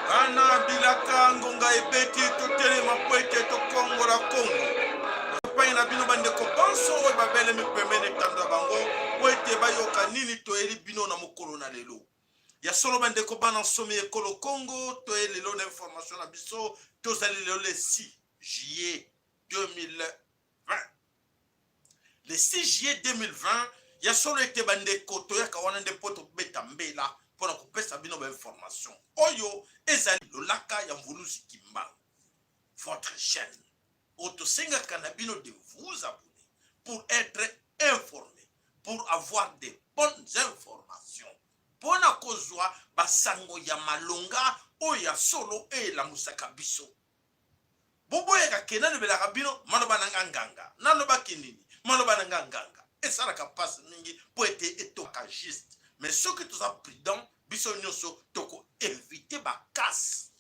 Ana bilaka ngonga ebeti totelema po ete tokongola Kongo epai na bino bandeko banso oyo babelemi pembeni etando ya bango po ete bayoka nini toyeli bino na mokolo na lelo ya solo bandeko bana nsomi ekolo Kongo toye lelo na information na biso tozali lelo le 6 juillet 2020 le 6 juillet 2020 ya solo ete bandeko toyaka wana nde po tobeta mbela pour kopesa bino ba information oyo ezali lolaka ya mvuluzi kimbangu votre chaîne otosenga kana bino de vous abonner pour être informé pour avoir des bonnes informations pona kozwa basango ya malonga oyo ya solo la musaka biso boboyeka kena lebelaka bino maloba na nganga naloba kinini maloba na nganga esalaka passe mingi po ete etoka juste mais ce que tu as prudent biso nyonso toko éviter ba casse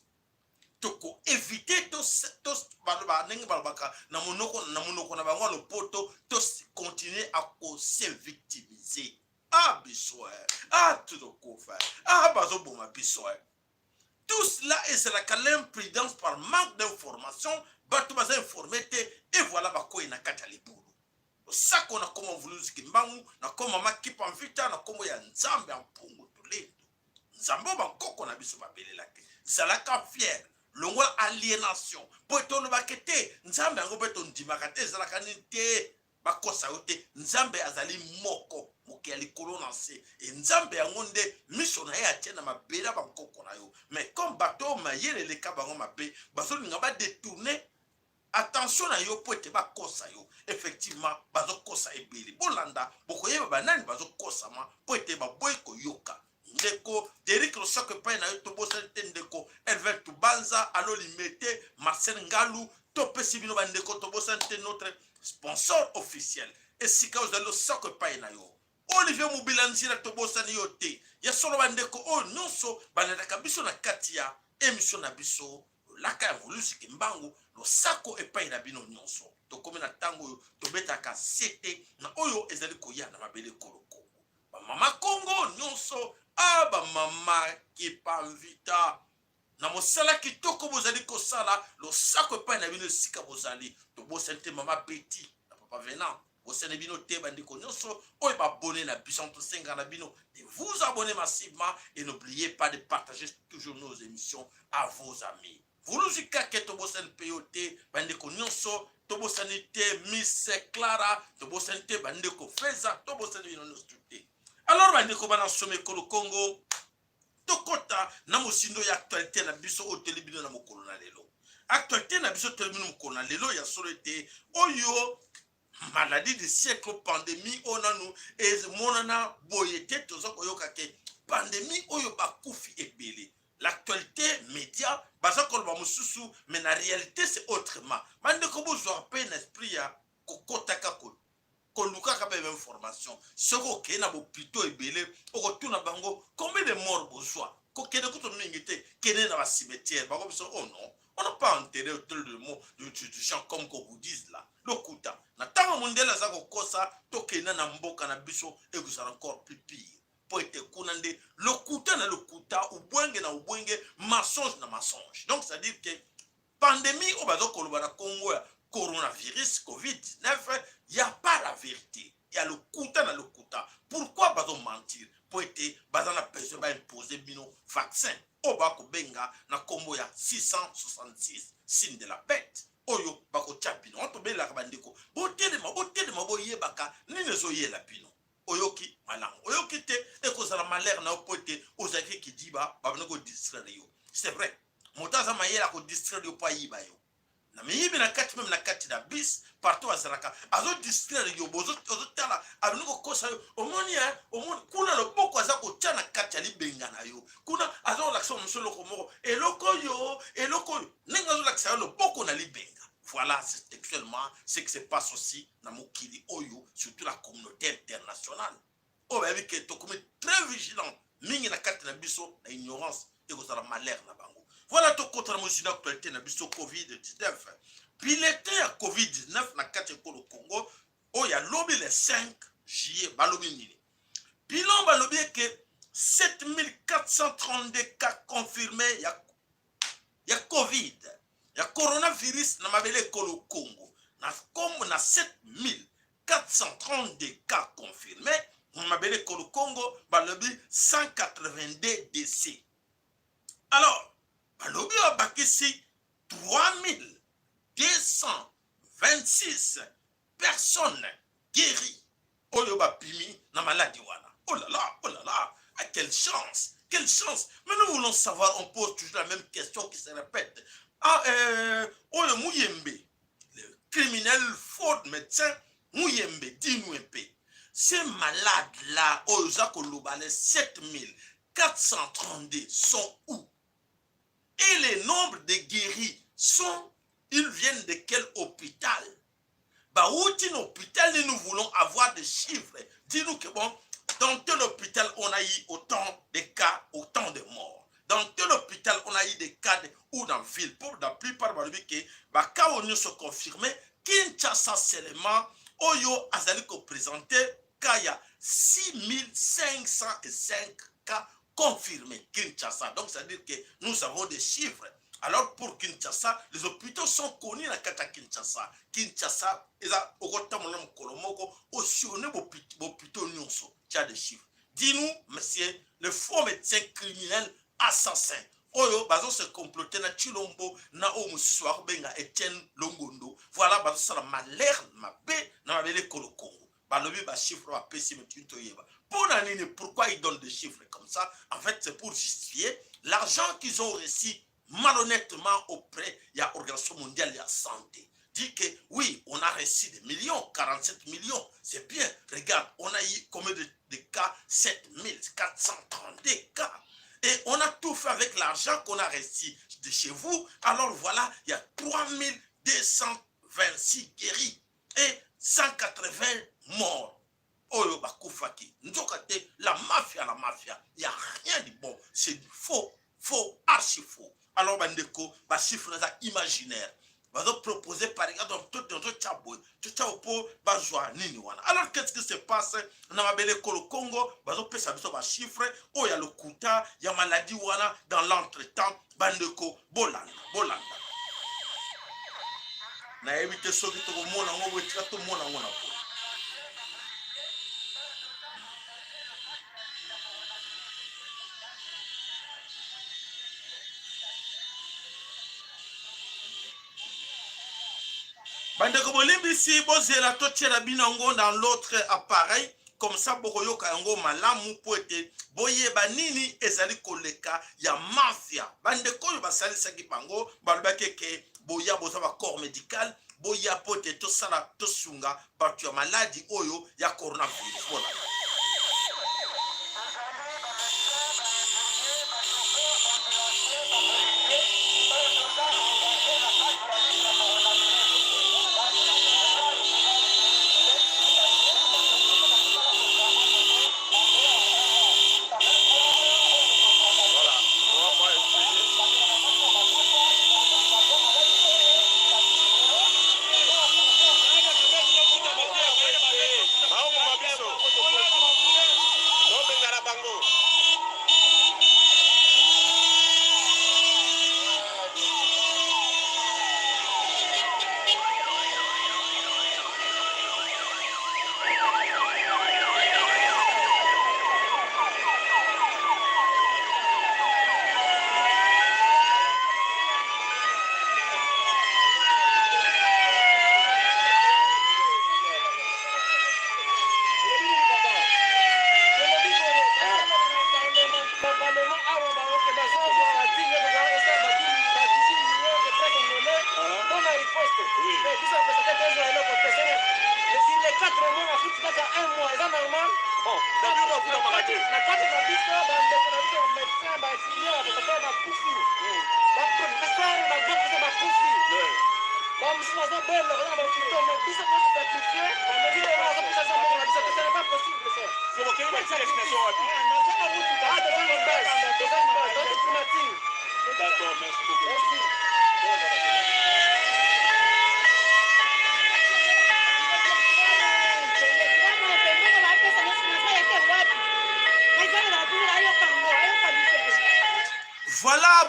toko éviter tos baloba ndenge balobaka na monoko na bango le poto tos continuer à se victimiser biso tout kofa bazo boma biso tout cela est la imprudence par manque d'information bato baza informé et voilà bakoyi na kata libulu osako na koma mvuluzi kimbangu na koma makipa mvita na komo ya nzambe ya mpungu tolendo nzambe bakoko na biso babelela te zalaka fier longola aliénation po etolobaka te nzambe yango mpe tondimaka te ezalaka nini te bakosa yo te nzambe azali moko moke ya likolo na se e nzambe yango nde miso na ye atie na mabele bakoko na yo mais comme bato mayele eleka bango mabe bazolinga badetourne attention na yo po ete bakosa yo effectivement bazokosa ebele bolanda bokoyeba banani bazokosama po ete baboyi koyoka ndeko Derrick Losoko epai na yo tobosani te ndeko Elvin Tubanza alo limete Marcel Ngalu topesi bino bandeko tobosani te notre sponsor officiel esika ozali Losoko epai na yo Olivier Mobila nzira tobosani yo te ya solo bandeko oyo nyonso balandaka biso na kati ya émission na biso laka ya mvuluzi kimbangu Losako epai na bino nyonso tokomi na ntango oyo tobetaka sete na oyo ezali koya na mabele koloko bamama Kongo nyonso bamama kipamvita na mosala kitoko bozali kosala Losako epai na bino esika bozali tobosani te mama Betty na papa Venant bosani bino te bandeko nyonso oyo babone na biso tosenga na bino de vous abonner massivement et n'oubliez pas de partager toujours nos émissions à vos amis. Vuluzi kake tobosani peyote bandeko nyonso tobosani te Miss Clara tobosani te bandeko Feza tobosani bino nyonso te. Alors bandeko bana some kolo Congo tokota na mosindo ya actualité na biso oteli bino na mokolo na lelo. Actualité na biso oteli bino mokolo na lelo ya solo te oyo maladie du siècle pandémie onanu et monana boyete tozo koyoka ke pandémie oyo bakufi ebele. L'actualité média baza koloba mususu mais na réalité c'est autrement bande ko bozwa pe na esprit ya kokotaka ko luka ka ba information soko ke na bo plutôt ebele okotuna bango combien de morts bozwa ko kene ko to mingi te kene na ba cimetière bako biso oh non on n'a pas enterré autour de mot de gens comme qu'on vous dise là lokuta na tanga mondela za ko kosa to kena na mboka na biso et vous allez encore plus pire pour être kunande lokuta na lokuta ubwenge na ubwenge mensonge na mensonge donc ça veut dire que pandémie au bazo koloba na Congo ya coronavirus COVID-19 il y a pas la vérité il y a lokuta na lokuta pourquoi bazo mentir pour être bazana besoin ba imposer bino vaccin au bako benga na Congo ya 666 signe de la bête oyo bako chapino on to bela ka bandiko botele boyebaka nini zo yela bino oyoki malango oyoki te ekozala malheur na opote ozaki kidiba babana ko distraire yo c'est vrai motaza mayela ko distraire yo pa yiba yo na miyibi na kati même na kati na bis partout azalaka azo distraire yo bozo tala abinu ko kosa yo omoni kuna loboko aza kotia na kati ya libenga na yo kuna azo lakisa msolo komoko eloko yo ndenge azo lakisa yo loboko na libenga. Voilà, c'est actuellement ce qui se passe aussi dans Mokili Oyo, surtout la communauté internationale. Oh, ben, oui, que tu es très vigilant. Mingi na kati na biso na ignorance et que ça la malheur na bango. Voilà tout contre la actualité na biso Covid-19. Piloté à Covid-19 na kati ko le Congo, oh ya lobby le 5 juillet balobi nini. Bilan balobi que 7432 cas confirmés ya Covid. Il y a coronavirus na mabele kolo Congo. Comme na 7432 cas confirmés, na mabele kolo Congo, balobi 182 décès. Alors, balobi bakisi 3226 personnes guéries. Oyo bapimi na maladie wana. Oh là là, ah, quelle chance, quelle chance. Mais nous voulons savoir, on pose toujours la même question qui se répète. Oyo Mouyembe, le criminel faux médecin Mouyembe, dis-nous un peu. Ces malades-là, Oyo Kolobale, 7432 sont où? Et les nombres de guéris ils viennent de quel hôpital? Bah, où est hôpital, nous voulons avoir des chiffres. Dis-nous que bon, dans tel hôpital, on a eu autant de cas, autant de morts. Dans tel hôpital, on a eu des cas ou dans la ville. Pour la plupart, les cas ont se confirmé. Kinshasa seulement, Oyo Azaliko présenté, il y a 6505 cas confirmés. Kinshasa. Donc, ça veut dire que nous avons des chiffres. Alors, pour Kinshasa, les hôpitaux sont connus dans Kata Kinshasa. Kinshasa, ils ont autant Kolomoko, aussi on est hôpitaux nyonso. Tu as des chiffres. Dis-nous, monsieur, le faux médecin criminel assassin. Oyo bazo se comploter na Chilombo na o musiswa benga Etienne Longondo. Voilà bazo sala malheur mabe na mabele kolo Congo. Balobi ba chiffre ba pesi metunto yeba. Pourquoi ils donnent des chiffres comme ça? En fait, c'est pour justifier l'argent qu'ils ont reçu malhonnêtement auprès de l'Organisation mondiale de la santé. Dit que oui, on a reçu des millions, 47 millions, c'est bien. Regarde, on a eu combien de cas? 7432 cas. Et on a tout fait avec l'argent qu'on a reçu de chez vous. Alors voilà, il y a 3226 guéris et 180 morts. Oyo bakufaki. Nzokate, la mafia, il n'y a rien de bon. C'est du faux, archi faux. Alors, bandeko, ba chiffre imaginaire. Bazo proposer par exemple tout tchabo bazwa nini wana. Alors qu'est-ce qui se passe na mabele kolo Congo? Bazo pesa biso ba chiffre o ya lokuta ya maladie wana dans l'entretemps bandeko bolanda. Na éviter soki to mona ngo tika to mona ngona ko. Bandeko bolimbisi bozela totiela binango dans l'autre appareil comme ça bokoyoka yango malamu po ete boyeba nini ezali koleka ya mafia. Bandeko oyo basalisaki bango balobaki ke boya boza ba corps médical boya po ete tosala tosunga bato ya maladi oyo ya coronavirus. Voilà. 4 mois à foutre ça 1 mois, c'est normal. Bon, d'abord on va magaté. Na kati na biso bandeko na biso médecin bainfirmière bakosala bakufi baprofesseur badokter bakufi bamosusu bazobela koza na bakito mais biso mposo sacrifie bandekile bazopesa za mbongo na biso te ce n'est pas possible ça. C'est bon, quelle est la destination wapi? Naza na mutuka toza na base toza primature. D'accord, merci beaucoup. Merci. Voilà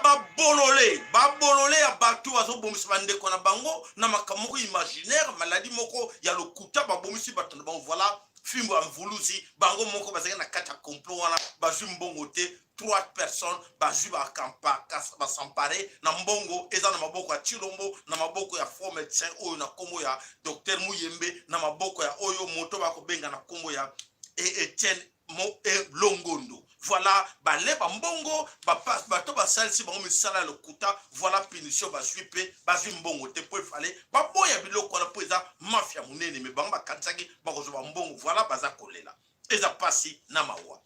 babolole ya batu bazobomisa bandeko na bango na makamoko imaginaire maladie moko ya lokuta babomisi bato na bango. Voilà fimbo ya mvuluzi bango moko bazalaki na kati ya complot wana bazwi mbongo te 3 personnes bazwi basampare na mbongo eza na maboko ya Chilombo na maboko ya faux médecin oyo na kombo ya Dr Muyembe na maboko ya oyo moto bakobenga na kombo ya Etienne Longondo. Voilà bale bambongo bato basalisi bango misala lokuta. Voilà punition bazwi mbongo te po ifale baboya biloko na po eza mafia munene me bango bakanisaki bakozwa mbongo. Voilà baza kolela eza pasi na mawa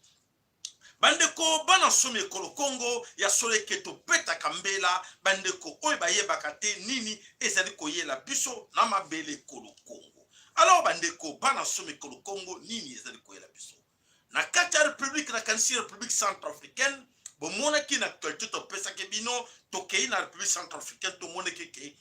bandeko bana somi ekolo Kongo ya soleke topetaka mbela bandeko oyo bayebaka te nini ezali koyela biso na mabele ekolo Kongo. Alors bandeko bana somi ekolo Kongo nini ezali koyela biso na kati ya république na kanisi république centrafricaine bomonaki na actualité topesaki bino tokei na république centrafricaine tomonaki ke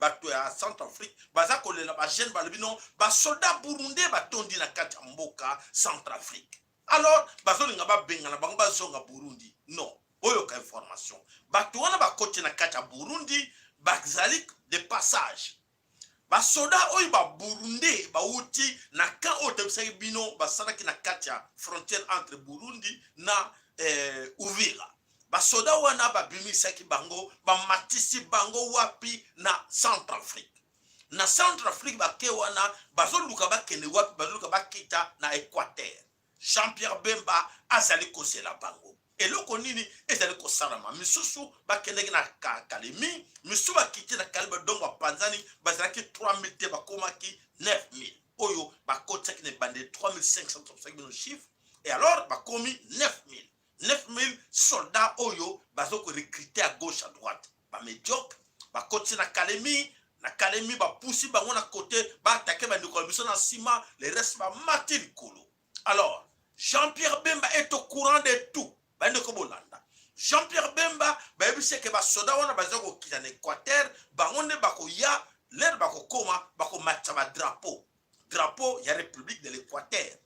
bato ya Centrafrique baza kolela bagene balobi no basoldat burundais batondi na kati ya mboka Centrafrique. Alors bazolinga babengana bango bazonga Burundi. Non, oyoka information bato wana bakoti na kati ya Burundi bazali de passage. Basoda oyo ba Burundi bauti na kan otebisaki bino basalaki na kati ya frontière entre Burundi na Uvira. Basoda wana babimisaki bango bamatisi bango wapi na Centrafrique. Na Centrafrique bake wana bazoluka bakende wapi bazoluka bakita na Équateur. Jean-Pierre Bemba azali kozela bango. Eloko nini ezali kosalama misusu bakendeki na Kalemi misusu bakiti na Kaleba dongo panzani bazalaki 3000 te bakomaki 9000 oyo bakotaki ne bande 3500 no chiffre et alors bakomi 9000 soldats oyo bazoko recruter à gauche à droite ba médiocre bakoti na Kalemi bapusi bango na côté ba attaquer ba ndeko biso na sima les restes ba matil kolo. Alors Jean-Pierre Bemba est au courant de tout. Jean-Pierre Bemba bayebisi ke basoda wana bazako kita na Équateur bangonde bako ya l'air bako koma bako matcha ba drapeau ya République de l'Équateur.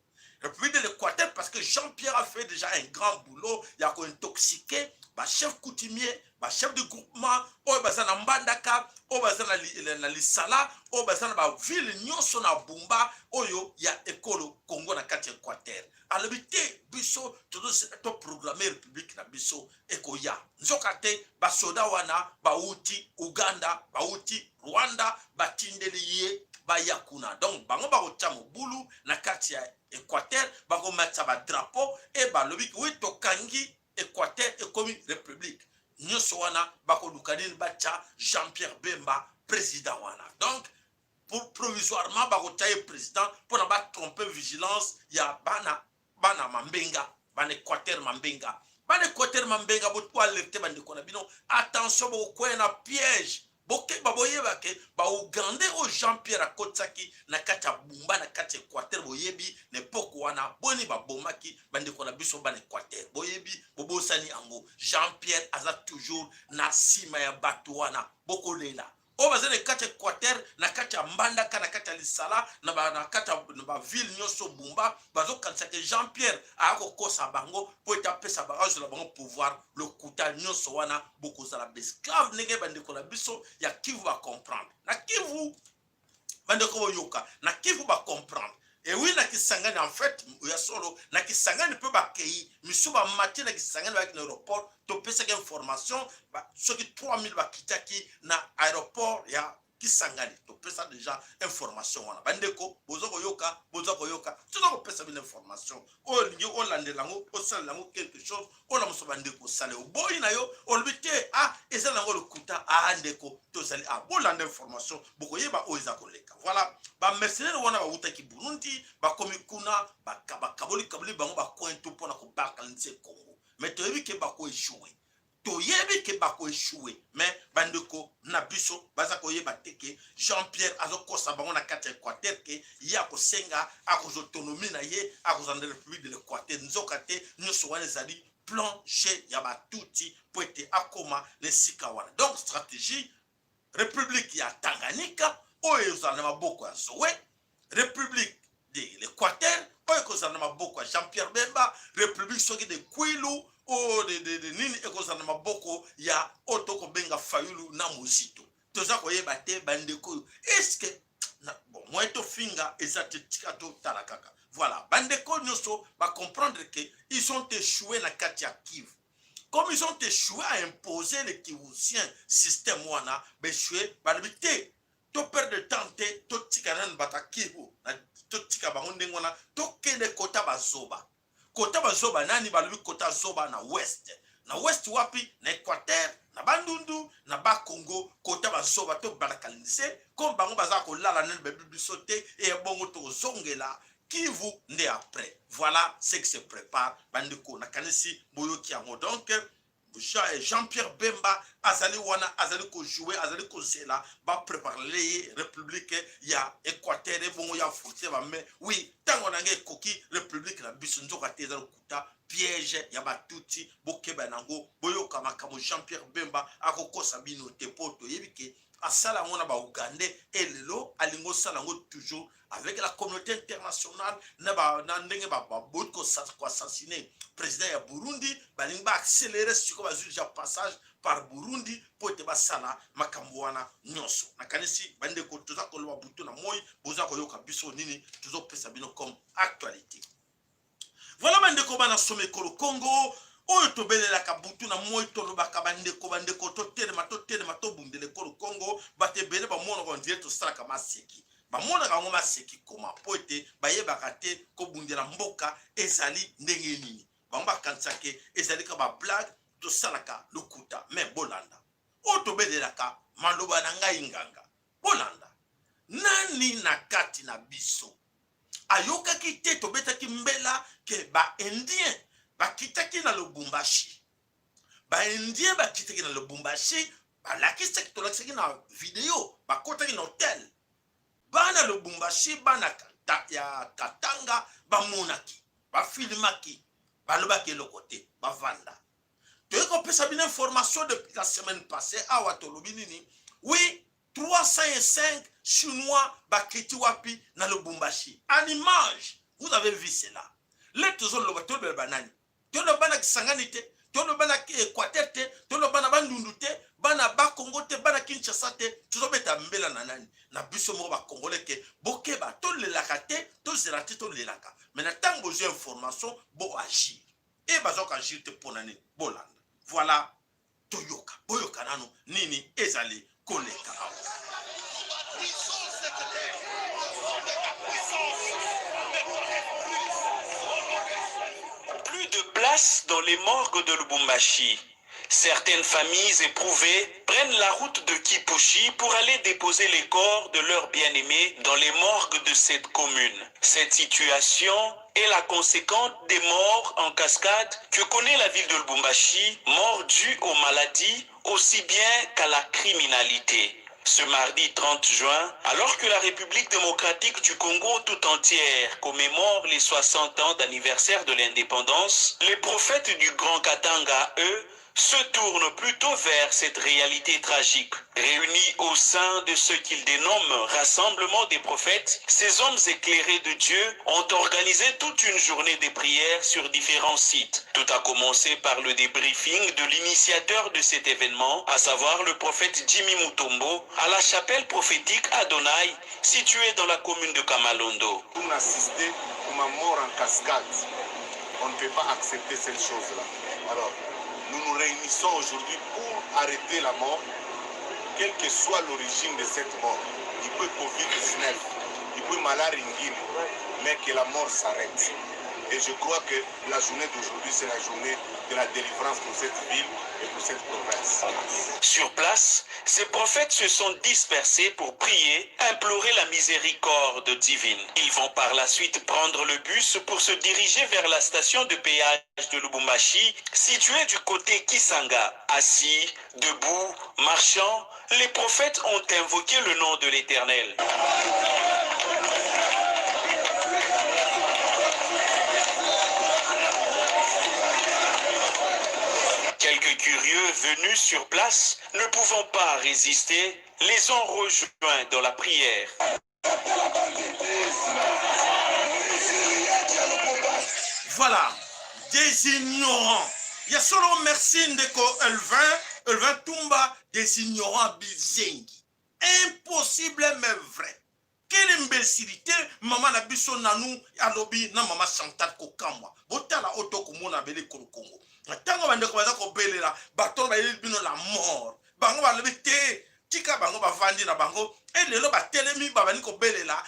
République de l'Équateur parce que Jean-Pierre a fait déjà un grand boulot, il a intoxiqué ba chef coutumier, ba chef de groupement, o bazana mbandaka, o bazana na lisala, o bazana ba ville nyonso na Bumba, oyo ya ekolo Congo na kati Équateur. Alobité biso to programmer République na biso ekoya. Nzokate ba soda wana bauti Uganda, bauti Rwanda, batindeliye bayakuna. Donc bango ba kochamo bulu na kati ya Équateur, bako matcha ba drapeau et ba lobi oui tokangi Équateur et comme république. Nyoso wana bako lukadini bacha Jean-Pierre Bemba président wana. Donc pour provisoirement bako taye président pour na ba tromper vigilance ya bana Mambenga, bana Équateur Mambenga. Bana Équateur Mambenga boto alerter bande kona bino attention bo ko na piège. Boke baboye bake ba Ugandais au Jean-Pierre Akotsaki na kati Bumba na kati Équateur boyebi ne poko wana boni ba bomaki bande kona biso bana Équateur boyebi bobosani ango Jean-Pierre aza toujours na sima ya batu wana boko lela o bazane kati Équateur na kati Mbandaka na kati Lisala na kati na ba ville nyonso Bumba bazo kanisa ke Jean-Pierre ako kosa bango po etapesa barrage la bango pouvoir le kuta nyonso wana boko za la esclave nege bande ko la biso ya Kivu va comprendre na Kivu bande ko yoka na Kivu va comprendre. Et oui, na Kisangani, en fait, ya solo, na Kisangani peut ba kei, misu ba mati na Kisangani avec l'aéroport, to pesa ke information, ba soki 3000 ba kitaki na aéroport ya Kisangani, to pesa déjà information wana. Bandeko, bozoko yoka, to pesa pesa une information o lingi o landelango o salango quelque chose o la musobande ko sale o boy na yo o lbite ezalango le kuta ndeko to sale bo lande information boko yeba o ezako leka voilà ba mercenaire wana ba uta ki Burundi ba komi kuna ba kaboli bango ba kointo pona ko bakalnse Congo mais to yebi ke ba ko échouer to yebi ke ba ko échouer mais bandeko na biso baza ko yeba teke Jean-Pierre azokosa bango na kati Équateur ke ya ko senga akozo autonomie na ye akozo na République de l'Équateur nzoka te nyoso wana zali plan G ya batuti po ete akoma lesika wana donc stratégie République ya Tanganyika oyo ezala na maboko ya Zoé République de l'Équateur oyo ekozala na maboko ya Jean-Pierre Bemba République soki de Kwilu o de nini ekozala na maboko ya otoko benga Fayulu na Muzito toza koyeba te bandeko eske bon moi to finga ezate tika to talakaka voilà bandeko nyoso va comprendre que ils ont échoué na kati ya Kivu comme ils ont échoué à imposer le Kivusien système wana échoué balbité to perdre de temps te to tika nan bata Kivu to tika bango ndengona to kende kota bazoba nani balbi kota zoba na west wapi na Équateur na bandundu na ba Congo kota bazoba to balakalise comme bango baza ko lala nan bebi sauter et bongo to zongela Kivu nde après voilà ce qui se prépare bandiko na kanisi boyoki yango donc Jean-Pierre Bemba azali wana azali ko jouer azali ko zela ba préparer république ya Équateur et bongo ya forcer ba mais oui tango nange koki république na biso nzoka te ezali kuta piège ya batuti bokeba nango boyoka makamo Jean-Pierre Bemba akokosa bino te poto yebike asala ngona ba Ugandais et lelo alingo sala ngo toujours avec la communauté internationale na ndenge ba botko assassiner président ya Burundi balinga accélérer sur ba déjà passage par Burundi pour te basala makambo wana nyonso nakanisi bande ko toza ko lo butu na moyi boza ko yoka biso nini tuzo pesa bino comme actualité voilà bande ko bana somé ko Congo oyo tobelela kabutu na moyi to lobaka bandeko to telema to bundele ko Congo batebele ba mona ko ndie to saka maseki ba mona ka ngoma seki koma poete bayebaka te ko bundela mboka ezali ndenge nini bamba kansake ezali ka ba blague to salaka lokuta mais bolanda oyo tobelela ka maloba na ngai nganga bolanda nani na kati na biso ayokaki te tobetaki mbela ke ba indien bakitaki na Lubumbashi ba indien bakitaki na Lubumbashi balakisaki tolakisaki na video bakotaki na hotel bana Lubumbashi bana ya Katanga bamonaki bafilmaki balobaki lokote bavanda toyeko pesa bine information depuis la semaine passée awa tolobi nini oui 305 chinois bakiti wapi na Lubumbashi en image vous avez vu cela les tozo loba tolo banani tolo bana kisangani te tolo bana ki Équateur te tolo bana bandundu te bana ba Congo te bana Kinshasa te tozo beta mbela na nani na biso mo ba congolais ke bokeba to lelaka te to zerati to lelaka mais na tango j'ai information bo agir et bazo ka agir te ponani bolanda voilà toyoka boyoka nanu nini ezali koleka Plus de place dans les morgues de Lubumbashi. Certaines familles éprouvées prennent la route de Kipushi pour aller déposer les corps de leurs bien-aimés dans les morgues de cette commune. Cette situation est la conséquence des morts en cascade que connaît la ville de Lubumbashi, morts dues aux maladies aussi bien qu'à la criminalité. Ce mardi 30 juin, alors que la République démocratique du Congo tout entière commémore les 60 ans d'anniversaire de l'indépendance, les prophètes du Grand Katanga, eux, se tournent plutôt vers cette réalité tragique. Réunis au sein de ce qu'ils dénomment Rassemblement des prophètes, ces hommes éclairés de Dieu ont organisé toute une journée de prières sur différents sites. Tout a commencé par le débriefing de l'initiateur de cet événement, à savoir le prophète Jimmy Mutombo, à la chapelle prophétique Adonai, située dans la commune de Kamalondo. On assistait à une mort en cascade. On ne peut pas accepter cette chose-là. Alors, nous nous réunissons aujourd'hui pour arrêter la mort, quelle que soit l'origine de cette mort. Il peut Covid-19, peut malari ingine, mais que la mort s'arrête. Et je crois que la journée d'aujourd'hui, c'est la journée de la délivrance pour cette ville et pour cette province. Sur place, ces prophètes se sont dispersés pour prier, implorer la miséricorde divine. Ils vont par la suite prendre le bus pour se diriger vers la station de péage de Lubumbashi, située du côté Kisanga. Assis, debout, marchant, les prophètes ont invoqué le nom de l'Éternel. Quelques curieux venus sur place, ne pouvant pas résister, les ont rejoints dans la prière. Voilà, des ignorants. Il y a seulement merci Ndeko Elvin Tumba, des ignorants bizengi. Impossible mais vrai. Quelle imbécilité, maman na biso nanou alobi na maman Chantal Kokamwa. Botala auto komona bele Kongo. Tango bande ko baza ko belela, baton ba bino la mort. Bango ba lebite, tika bango ba vandi na bango, et lelo ba telemi ba bani ko belela,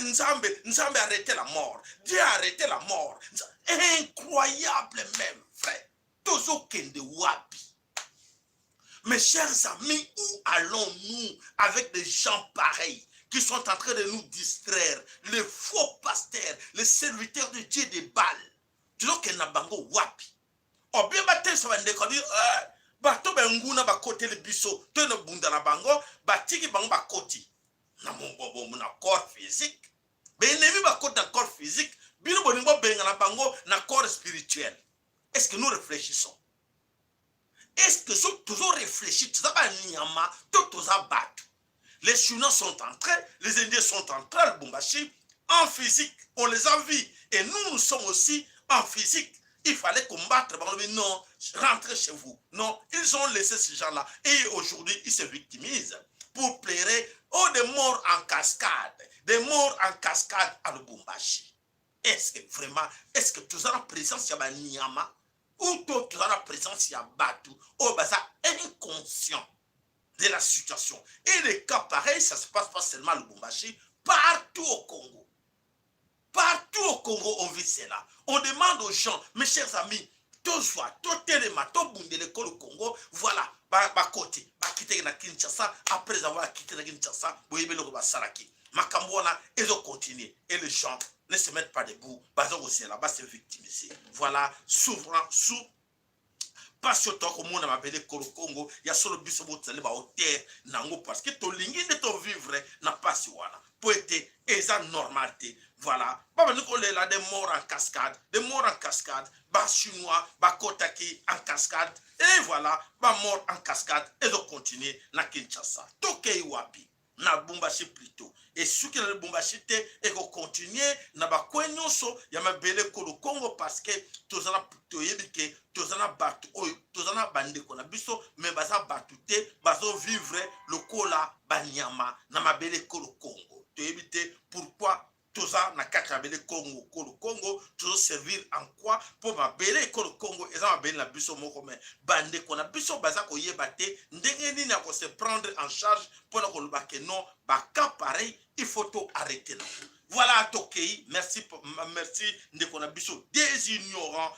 nzambe arrêter la mort. Dieu a arrêté la mort. Incroyable même, frère. Tozo kende wapi. Mes chers amis, où allons-nous avec des gens pareils qui sont en train de nous distraire, les faux pasteurs, les serviteurs de Dieu des Baals? Tu vois qu'il y a bango wapi. O bien batel ça va ndeko dire bato benguna ba côté le biso to no bunda na bango batiki bango ba koti na mon na corps physique ben ennemi ba côté na corps physique bino boningo benga na bango na corps spirituel. Est-ce que nous réfléchissons? Est-ce que nous toujours réfléchis tout ça ba nyama tout ça batu? Les Chinois sont en train, les Indiens sont en train le Lubumbashi en physique, on les a vus et nous sommes aussi en physique. Il fallait combattre, mais non, rentrez chez vous. Non, ils ont laissé ces gens-là. Et aujourd'hui, ils se victimisent pour plaire aux des morts en cascade. Des morts en cascade à Lubumbashi. Est-ce que vraiment, est-ce que tu as la présence de Nyama ou tu as la présence de Batu ou ça inconscient de la situation. Et les cas pareils, ça se passe pas seulement à Lubumbashi, partout au Congo. Partout au Congo, on vit cela. On demande aux gens, mes chers amis, tous téléma, tout bout de l'école au Congo, voilà, côté, quitter na Kinshasa, après avoir quitté la Kinshasa, vous voyez le Saraki. Makambouana, ils ont continué. Et les gens ne se mettent pas debout, ils ont aussi là-bas se victimiser. Voilà, souverain, sous. Pas sur toi comme on a appelé Congo, il y a solo biso botale ba hauteur nango parce que to lingi de to vivre na pas si wana. Pour être esa normalité. Voilà. Baba nous là des morts en cascade, des morts en cascade, ba chinois, ba kotaki en cascade et voilà, ba mort en cascade et de continuer na Kinshasa. Tokei wapi. Na Lubumbashi plutôt. Et ceux qui na Lubumbashi te et ko continuer na ba kwenyoso ya mabele ko le Congo parce que tozana toyebike tozana batu oyo tozana bandeko na biso mais baza batu te bazo vivre le kola banyama na mabele ko le Congo. Toyebite pourquoi toza na kaka bele Congo ko le Congo tozo servir en quoi pour mabele ko le Congo eza mabele na biso moko mais bandeko na biso baza ko yebate ndenge nini na ko se prendre en charge pour na ko lobake non ba cas pareil il faut tout arrêter là. Voilà Tokei, merci ndeko na biso des ignorants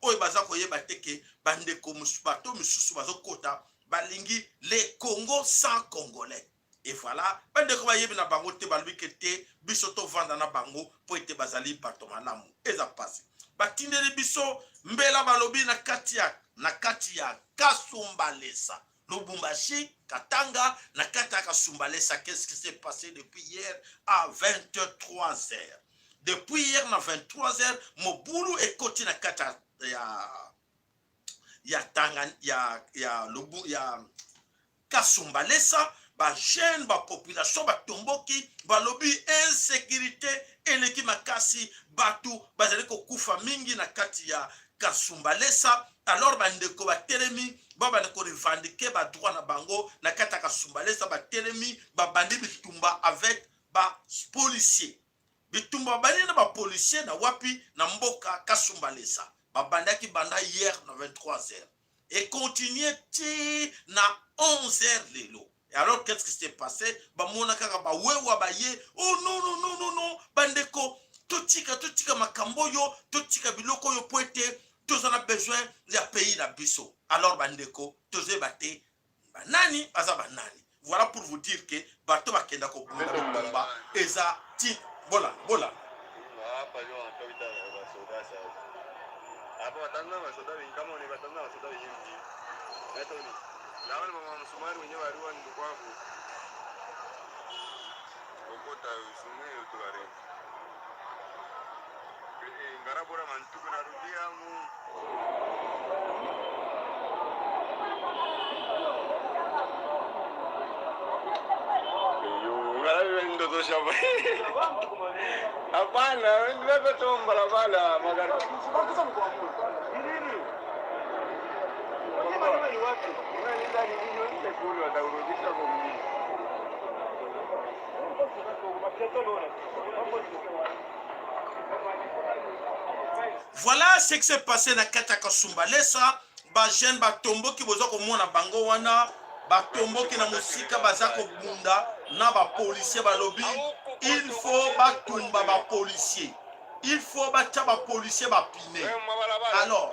oyo baza ko yebate ke bandeko musubato misusu bazo kota balingi les Congo sans Congolais. Et voilà, bandeko ba yebi na bango te balbi ke te biso to vanda na bango po ete bazali bato malamu. Eza passe. Batindeli biso mbela balobi na kati ya Kasumbalesa. Lubumbashi, Katanga, na kati ya Kasumbalesa. Qu'est-ce qui s'est passé depuis hier à 23h? Depuis hier à 23h, Mobulu et Koti na kati ya Kasumbalesa. Ba jeune ba population ba tomboki ba lobi insécurité eleki makasi batu bazali ko kufa mingi na kati ya Kasumbalesa. Alors ba ndeko ba telemi ba ndeko revendiquer ba droit na bango na kati ya Kasumbalesa ba telemi ba bandi bitumba avec ba policier bitumba bandi na ba policier na wapi na mboka Kasumbalesa ba bandaki banda hier na 23h et continuer ti na 11h lelo. Et alors, qu'est-ce qui s'est passé? Bamona kaka ba wewa ba ye. Oh non, non, non, non, non. Bandeko. Totika makambo yo. Totika biloko yo poete. Tous on a besoin de pays la biso. Alors, bandeko. Tous bate. Banani, aza banani. Voilà pour vous dire que bato ba kenda ko bumba. Eza ti. Bola. Lawan mama msumari wenyewe aliwa ndio kwangu. Okota usume utware. Ngarabora mantuko narudia mu. Yo, ngarabe ndo toshaba. Hapana, ndio tomba la bala magari. Voilà ce qui s'est passé dans Kataka Sumbalesa. Ba jeune ba tombo ki bozo ko mona bango wana ba tombo ki na musika bazako bunda na ba policier ba lobby. Il faut ba tumba ba policier. Il faut battre ba policier ba piné. Alors,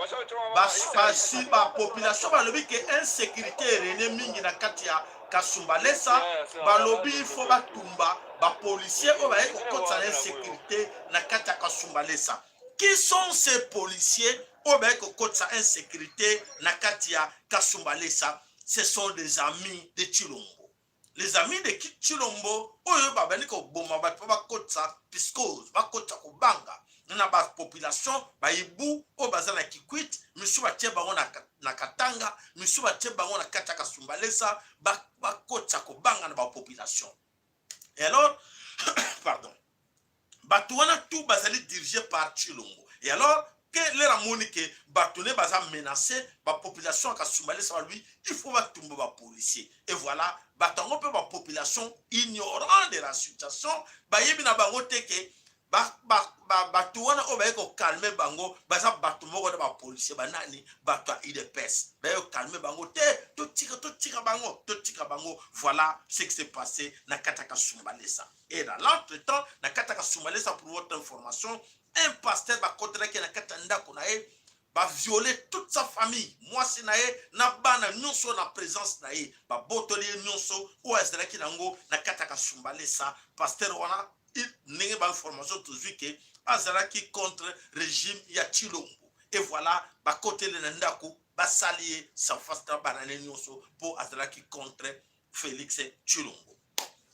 si ba population ba lobby que insécurité rene mingi na katia Kasumbalesa, ba lobby il faut ba tumba ba policier o ba ko kotsa insécurité na katia Kasumbalesa. Qui sont ces policiers au bec au côté de insécurité na katia Kasumbalesa? Ce sont des amis de Chilombo. Les amis de Chilombo, oyo babani ko bomba ba kotsa piscose, ba kotsa ko banga. Na ba population ba ibu o bazana Kikwit, monsieur ba tie bango na Katanga, monsieur ba tie bango na katia Kasumbalesa, ba kotsa ko banga na ba population. Et alors, pardon. Batouana tout basali dirigé par Chilombo. Et alors, que les ramoni que Batouné basa menacé, la population a soumalé sur lui, il faut batumbo ba policier. Et voilà, batango pe ba population ignorant de la situation, ba yebina bango teke batouana o ba ko calmer bango, basa batumbo ko ba policier banani, batwa IDPS. Ba yo calmer bango te, to tika bango. Voilà ce qui s'est passé na Kataka Sumbalesa. Et dans l'entretemps, na Kataka Sumbalesa, pour votre information, un pasteur va contre qui na Katanda konae va violer toute sa famille. Moi c'est nae na bana nyonso na présence nae va botolier nyonso ou ezra ki nango na Kataka Sumbalesa. Pasteur wana il n'enge ba information toujours que azaraki contre régime ya Chilombo. Et voilà, ba côté le ndako ba salier sa face na banane nyonso pour azaraki contre Félix Chilombo.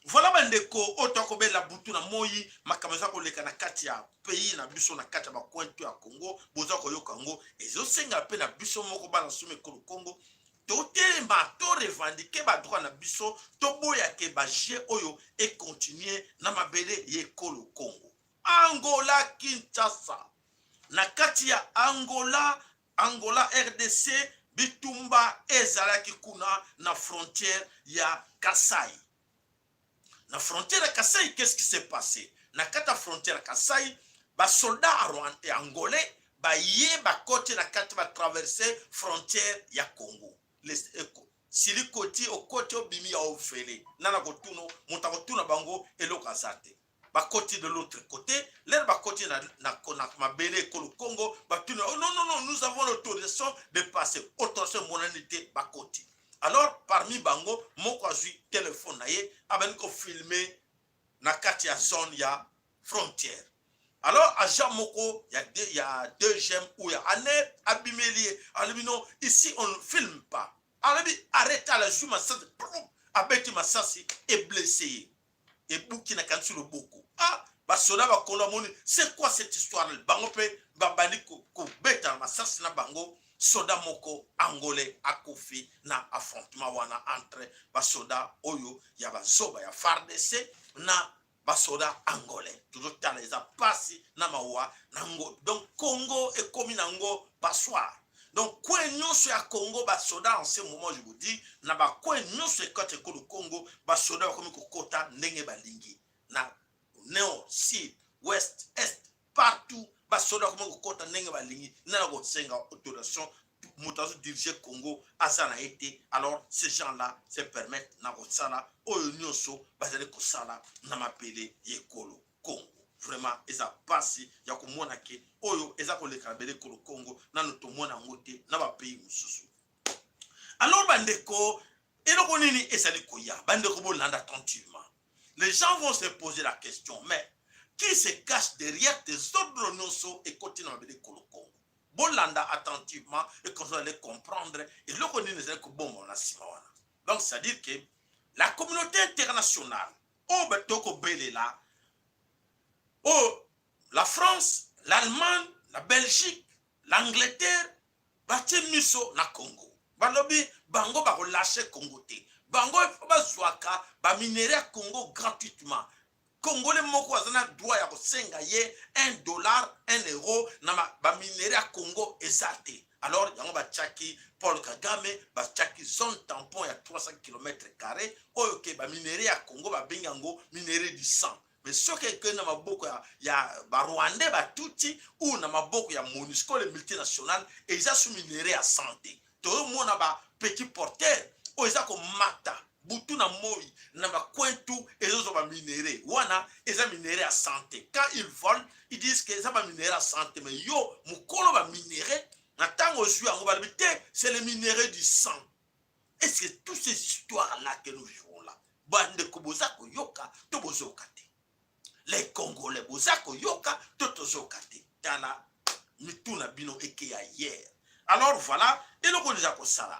Voilà bandeko otako be la butu na moyi makameza ko leka na kati ya pays na biso na kati ya bakwentu ya Congo boza ko yokango ezo senga pe na biso moko bana sume ko Congo to telema to revendiquer ba droit na biso to boya ke ba je oyo et continuer na mabele ye ko Congo. Angola Kinshasa na kati ya Angola RDC bitumba ezalaki kuna na frontière ya Kasai. Na frontière Kasai, qu'est-ce qui s'est passé? Na kata frontière Kasai, ba soldats rwandais angolais, ba yé ba côté na kata ba traverser frontière ya Congo. Les sili côté au côté bimi ya ofele. Nana kotuno, monta kotuna bango eloka zate. Ba côté de l'autre côté, l'air ba côté na mabele ko le Congo, ba tuna oh non, nous avons l'autorisation de passer. Autorisation monanité ba côté. Alors, parmi bango, moko azui téléphone na ye, aben ko filmer na kati ya zone ya frontière. Alors, agent moko, il y a deux gemmes ou il y a un abimelier. Alors, ici, on ne filme pas. Alors, arrête à la joue, abeti masasi est blessé. Et bouki na kansu le boko. Ah, basoda ba kola moni, c'est quoi cette histoire? Bango pe, babani ko beta masasi na bango. Soda moko angolais akofi na affrontement wana entre basoda oyo ya bazoba ya FARDC na basoda angolais. Toujours tala eza pasi na mawa nango. Donc Congo est comme nango passoire. Donc kwen nyonso ya Congo basoda en ce moment je vous dis na ba kwen nyonso ekote ko le Congo basoda ba komi kokota ndenge balingi na nord, sud, ouest, est partout basoda comme kokota ndenge balingi na ko senga autorisation moutazo diriger Congo azana été alors ces gens-là se permettent na kosala oyo nyonso bazali kosala na mapele yekolo Congo. Vraiment eza pasi ya komona ke oyo eza koleka bele kolo Congo na notomona ngote na ba pays mususu. Alors bandeko eloko nini ezali koya bandeko bolanda attentivement. Les gens vont se poser la question, mais qui se cache derrière tes ordres nyonso et continue à bele kolo Congo? Bolanda attentivement et qu'on va les comprendre et le connaît les bon donc c'est à dire que la communauté internationale au betoko belela oh la France, l'Allemagne, la Belgique, l'Angleterre batie miso na Congo balobi bango ba relâcher Congo te bango ba zwaka ba minerai Congo gratuitement. Congolais moko azana droit ya kosenga ye $1, €1 na ba minerai à Congo ezate. Alors yango ba tchaki Paul Kagame ba tchaki zone tampon ya 300 km². Oyo ke ba minerai à Congo ba bengango minerai du sang. Mais ce que na maboko ya ba Rwandais ba tuti ou na maboko ya MONUSCO les multinationales eza sous minerai à santé. To mona ba petit porteur o eza ko mata butu na moi na bakwentu ezozo ba minéraux wana eza minéraux à santé. Quand ils volent ils disent que ça ba minéraux à santé mais yo mukolo ba minéraux na tango zui yango ba bité c'est les minéraux du sang. Est-ce que toutes ces histoires là que nous vivons là bande ko bozako yoka to bozoka te les Congolais bozako yoka to tozoka te tala mituna bino eke ya hier. Alors voilà, et le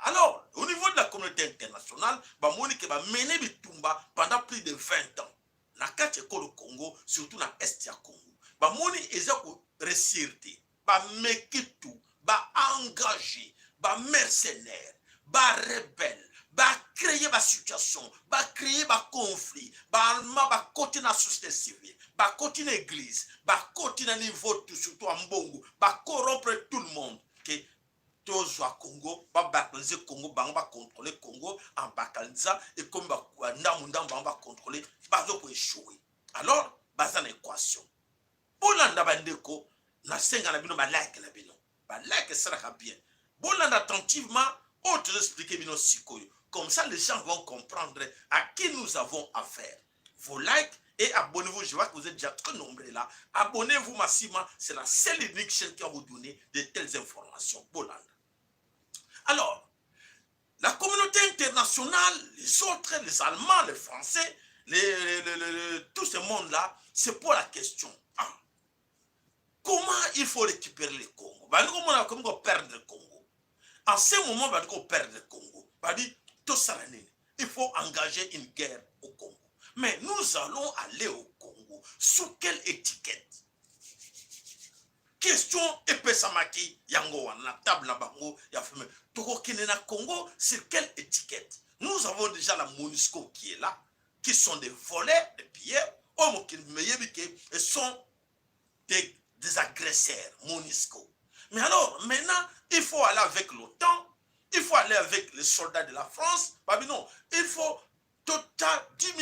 alors, au niveau de la communauté internationale, Monique va mener Bitumba pendant plus de 20 ans. Na kati le Congo, surtout dans l'Est du Congo. Moni ezako resirte, mekitu, engagé, mercenaire, rebelle, créer la situation, créer un conflit, côté la société civile, côté l'église, côté le niveau tout, surtout en Bongo, corrompre tout le monde. Tozwa Congo, bakalize Congo, bango ba contrôler Congo en bakaliza et comme ba ndamunda bango ba contrôler, bazo ko échouer. Alors, bazana équation. Bolanda bandeko na senga na bino ba like na bino. Ba like ça va bien. Bolanda attentivement, autre expliquer bino sikoyo. Comme ça les gens vont comprendre à qui nous avons affaire. Vos likes et abonnez-vous, je vois que vous êtes déjà très nombreux là. Abonnez-vous massivement, c'est la seule et unique chaîne qui va vous donner de telles informations. Bolanda. Alors, la communauté internationale, les autres, les Allemands, les Français, tout ce monde-là, c'est pour la question. Comment il faut récupérer le Congo? Comment on perd le Congo? En ce moment, on perd le Congo. Il faut engager une guerre au Congo. Mais nous allons aller au Congo. Sous quelle étiquette? Question epesamaki yango wana table na bango ya fumé. Toko kinena Congo sur quelle étiquette? Nous avons déjà la MONUSCO qui est là, qui sont des voleurs, des pilleurs, et sont des agresseurs MONUSCO. Mais alors maintenant il faut aller avec l'OTAN, il faut aller avec les soldats de la France. Non, il faut total 10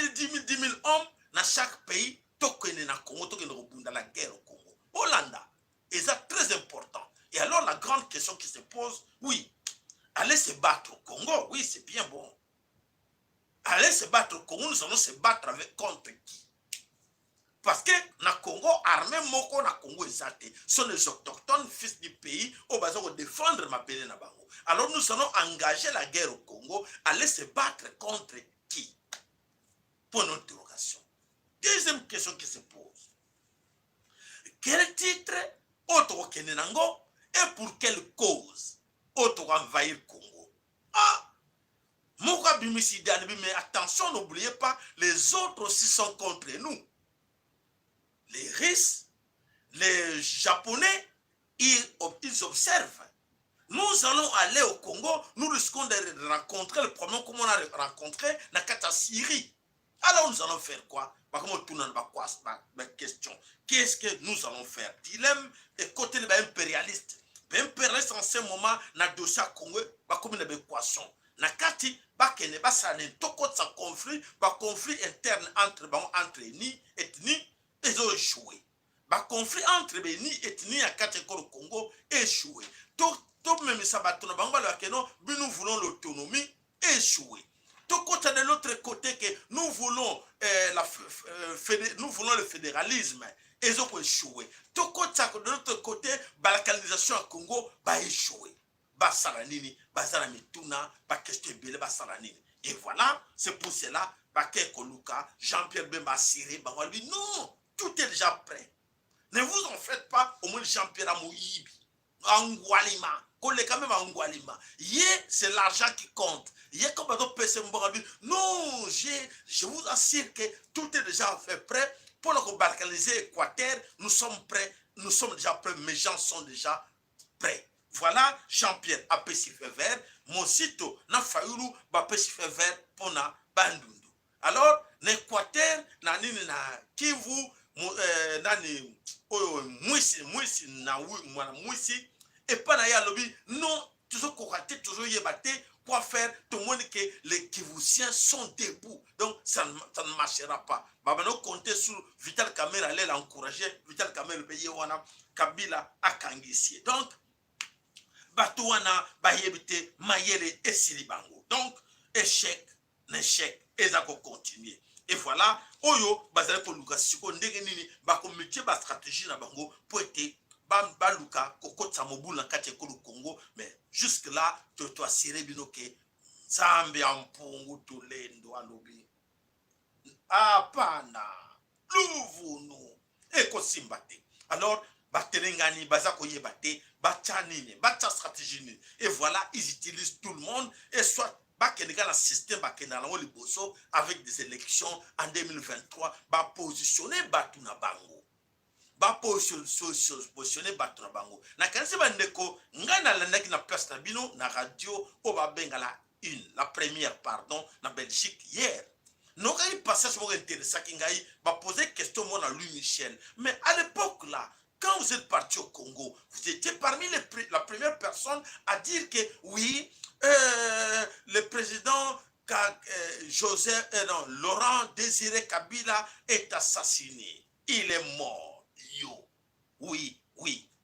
000 hommes dans chaque pays. Toko kinena Congo, toko kinena la guerre au Congo. Hollanda. Et c'est très important. Et alors la grande question qui se pose, oui, aller se battre au Congo, oui, c'est bien bon. Aller se battre au Congo, nous allons se battre contre qui? Parce que na Congo, armée moko na Congo exacte, sont les autochtones, fils du pays, au besoin de défendre ma pays na bango. Alors nous allons engager la guerre au Congo, aller se battre contre qui? Pour une interrogation. Deuxième question qui se pose. Quel titre autre Kenenango et pour quelle cause autre envahir Congo? Mais attention, n'oubliez pas, les autres aussi sont contre nous. Les Russes, les Japonais, ils observent. Nous allons aller au Congo, nous risquons de rencontrer le problème comme on a rencontré dans la Syrie. Alors nous allons faire quoi? Question. Qu'est-ce que nous allons faire? Dilemme et côté de l'impérialiste. L'impérialiste en ce moment n'a dossier Congo, comme une équation. Nakati, bakene basane toko sa conflit, conflit interne entre ni ethnie et échoué. Conflit entre ni ethnie à Kate Congo échoué. Tout même ça va tourner que non, mais nous voulons l'autonomie échouer. Tout côté de l'autre côté que nous voulons nous voulons le fédéralisme. Ils ont échoué. Tout côté de l'autre côté, la balkanisation à Congo va échouer. Basaranini, Bazaраmituna, Bakestebele, Basaranini. Et voilà, c'est pour cela, Bakekoluka, Jean-Pierre Bemba Siré, non, tout est déjà prêt. Ne vous en faites pas, au moins Jean-Pierre Amouibi, Angwalima, collez quand même Angwalima. C'est l'argent qui compte. Comme non, je vous assure que tout est déjà fait prêt pour le balkaniser Équateur. Nous sommes prêts, nous sommes déjà prêts, mes gens sont déjà prêts. Voilà, Jean-Pierre a fait vert, mon site, na fayoulu, ba fait vert pour na bandundu. Alors, l'Équateur, na nini na Kivu, nani, mwisi na mwisi, et pas na ya lobby, non, toujours coraté, toujours yébaté, pour faire tout le monde que les Kivusiens sont debout. Donc, ça ne marchera pas. Babano compter sur Vital Kamerhe, allait l'encourager, Vital Kamerhe, le pays, wana, Kabila, Akangisie. Donc, Batouana, Bayebite, Mayele et Silibango. Donc, échec, et ça va continuer. Et voilà, Oyo, Bazale Koluka, Siko, Ndegenini, Bakomité, ba stratégie na bango, pour être Baluka, Koko Tsamobou, na Kache Kolu Congo, mais jusque-là, tu dois serrer Binoke, Zambi Ampongo, Tolendo, Alobi. Apana, Louvounou, Eko Simbate. Alors, Baterengani, Bazako Yebate, Bachanini, Bacha stratégie. Et voilà, ils utilisent tout le monde, et soit Bakenega le système avec des élections en 2023, va positionner Batuna Bango. Va positionner Batuna Bango. Na kanisi bandeko, ngana landaki na place na bino na radio o ba bengala la première pardon na Belgique hier. Non, quand il passait sur intéressant qui va poser question à Louis Michel. Mais à l'époque là, quand vous êtes parti au Congo, vous étiez parmi la première personne à dire que oui, le président Laurent Désiré Kabila est assassiné. Il est mort. Yo. Oui.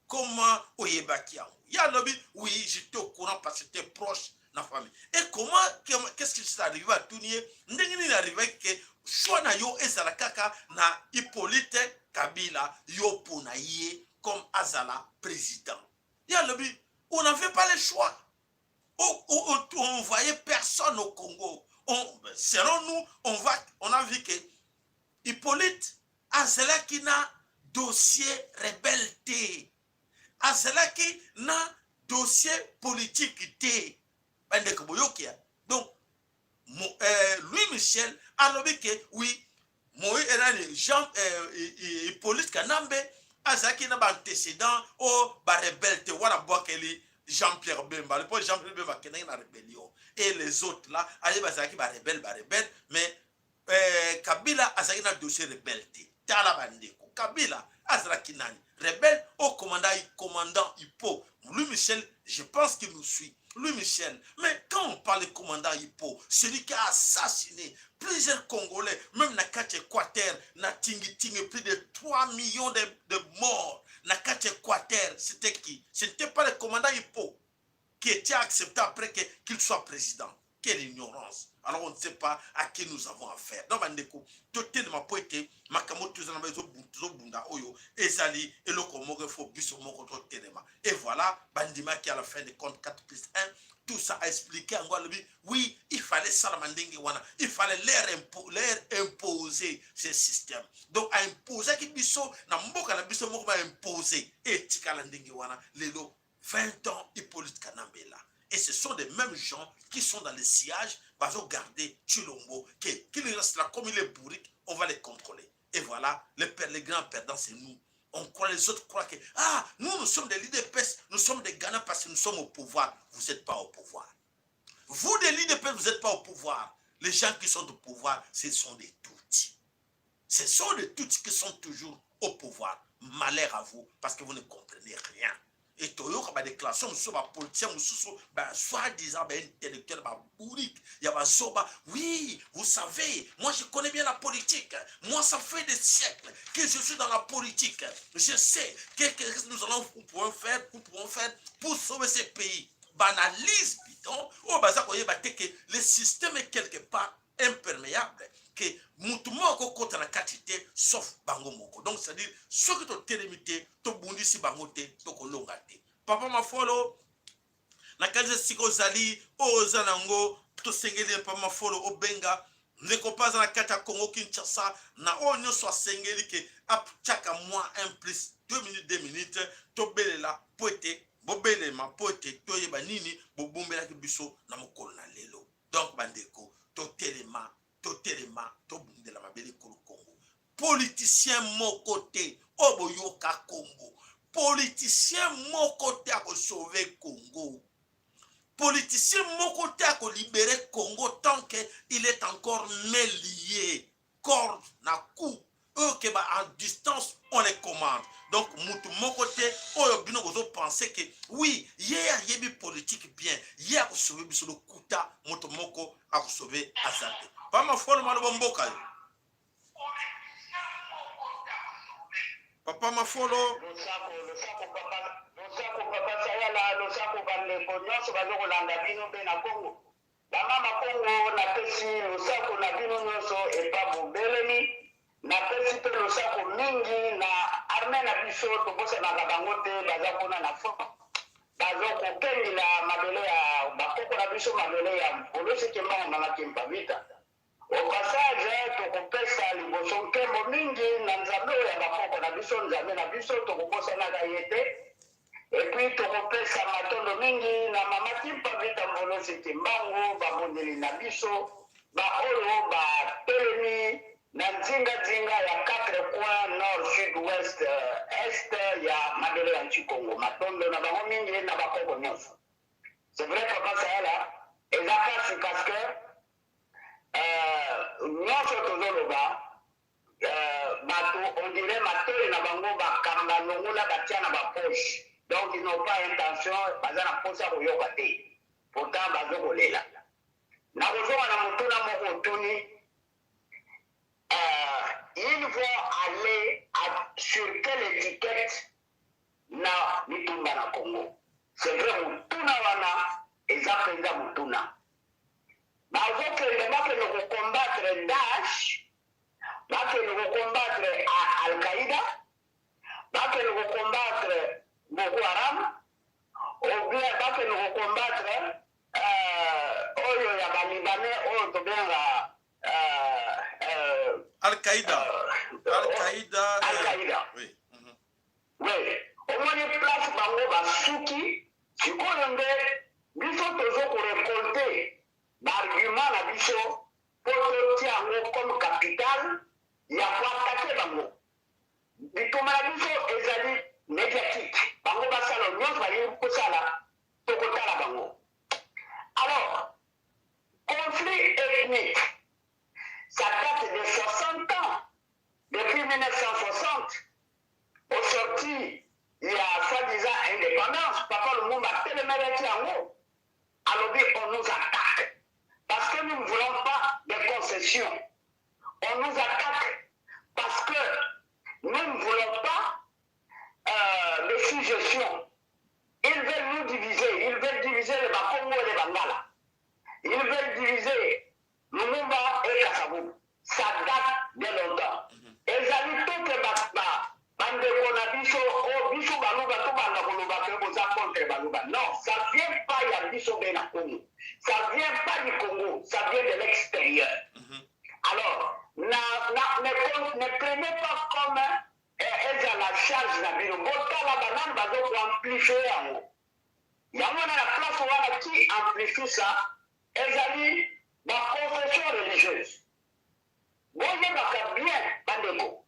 Comment Oyebaki? Oui, j'étais au courant parce que j'étais proche de la famille. Et comment, qu'est-ce qui s'est arrivé à Tounier? N'est-ce arrivé que soit na yo ezalakaka na Hippolyte Kabila yo pona yé comme Azala président. On n'avait pas le choix. On voyait personne au Congo. Selon nous, on a vu que Hippolyte Azala qui n'a dossier rebelle. Azala qui n'a dossier politique. Donc, Louis Michel a dit que oui, Jean Hippolyte Kanambe Azaki n'a pas antécédent au rebelle wala boakeli Jean-Pierre Bemba. Le Jean-Pierre Bemba qui n'a pas rébellion. Et les autres là, allez bazaki ba rebelle, mais Kabila Azaki n'a dossier rebelle. Tala bandeko. Kabila Azaki nani rebelle au commandant Hippo. Louis Michel, je pense qu'il nous suit. Louis Michel, mais quand on parle de commandant Hippo, celui qui a assassiné plusieurs Congolais, même dans le Équateur, na tingi plus de 3 millions de morts. Dans le Équateur, c'était qui? Ce n'était pas le commandant Hippo qui était accepté après qu'il soit président. Quelle ignorance. Alors on ne sait pas à qui nous avons affaire. Donc, Bandeko, tout est ma poété, ma kamoto, bunda oyo, ezali, et le komoge fo biso moko telema. Et voilà, Bandima qui à la fin de compte 4 plus 1, tout ça a expliqué en Guadeloupe. Oui, il fallait ça, il fallait leur imposer ce système. Donc, à imposer qui biso, na mboka la biso moko va imposer, et tika la ndenge wana, lelo, 20 ans, Hippolyte Kanambe là. Et ce sont des mêmes gens qui sont dans le sillage, ils vont garder Chilombo, qu'il reste là comme il est bourrique, on va les contrôler. Et voilà, les grands perdants, c'est nous. Les autres croient que, nous sommes des leaders PES, nous sommes des gagnants parce que nous sommes au pouvoir. Vous n'êtes pas au pouvoir. Vous, des leaders PES, vous n'êtes pas au pouvoir. Les gens qui sont au pouvoir, ce sont des Tutsis. Ce sont des Tutsis qui sont toujours au pouvoir. Malheur à vous, parce que vous ne comprenez rien. et toyoka ba déclaration sur ba politicien mususu ba soi-disant ba intellectuel ba bourrique ya ba zoba. Oui, vous savez, moi je connais bien la politique. Moi ça fait des siècles que je suis dans la politique. Je sais qu'est-ce que nous pouvons faire pour sauver ce pays. Banalise bidon. Oh baza koyeba te que le système est quelque part imperméable, que mutu moko kota na katite sauf bango moko. Donc c'est à dire ce que to telemité to bundisi bango te to kolonga te. Papa Mafolo na kaze siko zali o zanango to sengeli papa Mafolo o benga ndeko paza na kata Congo Kinshasa na o nyoso sengeli ke ap chaka moins 1 plus 2 minutes to belela poete bobele ma poete to yeba nini bobumbela ki biso na mokolo na lelo. Donc bandeko to telema to bundela mabele kolo Congo. Politicien moko te oboyoka Congo. Politicien moko te a sauver Congo. Politicien moko te a libérer Congo tant qu'il est encore lié. Corps na coup. Eux qui en distance, on les commande. Donc, mutu moko te oyo bino gozo penser que oui, hier yebi politique bien. Hier a sauvé biso le kuta mutu moko a sauvé Azate. Pas ma foi le mboka yo. Papa Mafolo losako papa sayala losako bandeko nyonso bazokolanda bino mpe na Kongo bamama Kongo napesi losako na bino nyonso epa bobelemi napesi mpe losako mingi na arme na biso tobosanaka bango te baza kuna na fond bazokokendela mabele ya bakoko na biso mabele ya poloseke mbango mamaki mpavita au passage tokopesa liboso nkembo mingi na nzambe oyo ya bakoko na biso nzambe na biso tokobosanaka ye te epuis tokopesa matondo mingi na mama Kimpavita Mboloseke Mbango babondeli na biso baoyo batelemi na nzinga ya 4 coins nord sud ouest est ya mabele ya Nchikongo matondo na bango mingi na bakoko nyonso. C'est vrai papa sayala eza kasi parce que nyonso tozoloba bato on dirait matoi na bango bakamba longola batia na bapoche. Donc ils n'ont pas intention baza na posa koyoka te. Pourtant bazokolela. Na kozonga na motuna moko tuni ils vont aller sur quelle étiquette na mitumba na Congo. C'est vrai motuna wana eza penza motuna. Bazokende bakende combattre Daesh, bakende combattre Al-Qaïda, bakende combattre Boko Haram, ou bien bakende combattre oyo ya Libanais oyo tobenga Al-Qaïda. Oui. Oui. Omoni place bango basuki sikoyo nde biso tozokorekolte l'argument na biso pour totia yango comme capital ya koatake bango bituma na biso ezali médiatique bango basala nyonso balingi kosala tokotala bango. Alors conflit ethnique ça date de 60 ans depuis 1960 au sorti il y a soi-disant indépendance papa Lumumba telemereki yango alobi on nous attaque. Parce que nous ne voulons pas de concessions. On nous attaque parce que nous ne voulons pas de suggestions. Ils veulent nous diviser. Ils veulent diviser les Bakongo et les Bangala. Ils veulent diviser Lumumba et Kassabou. Ça date de longtemps. Et j'avais tout que Bandeko na biso, oh, biso baluba, tout banda koluba, que vous avez contre baluba. Non, ça ne vient pas ya biso bena Congo. Ça ne vient pas du Congo, ça vient de l'extérieur. Alors, ne prenez pas comme elles à la charge na bino. Bota la banane bazo pour amplifier yango. Yango na la place où on qui amplifie ça, elles allaient la confession religieuse. Voyez baka bien, bandeko.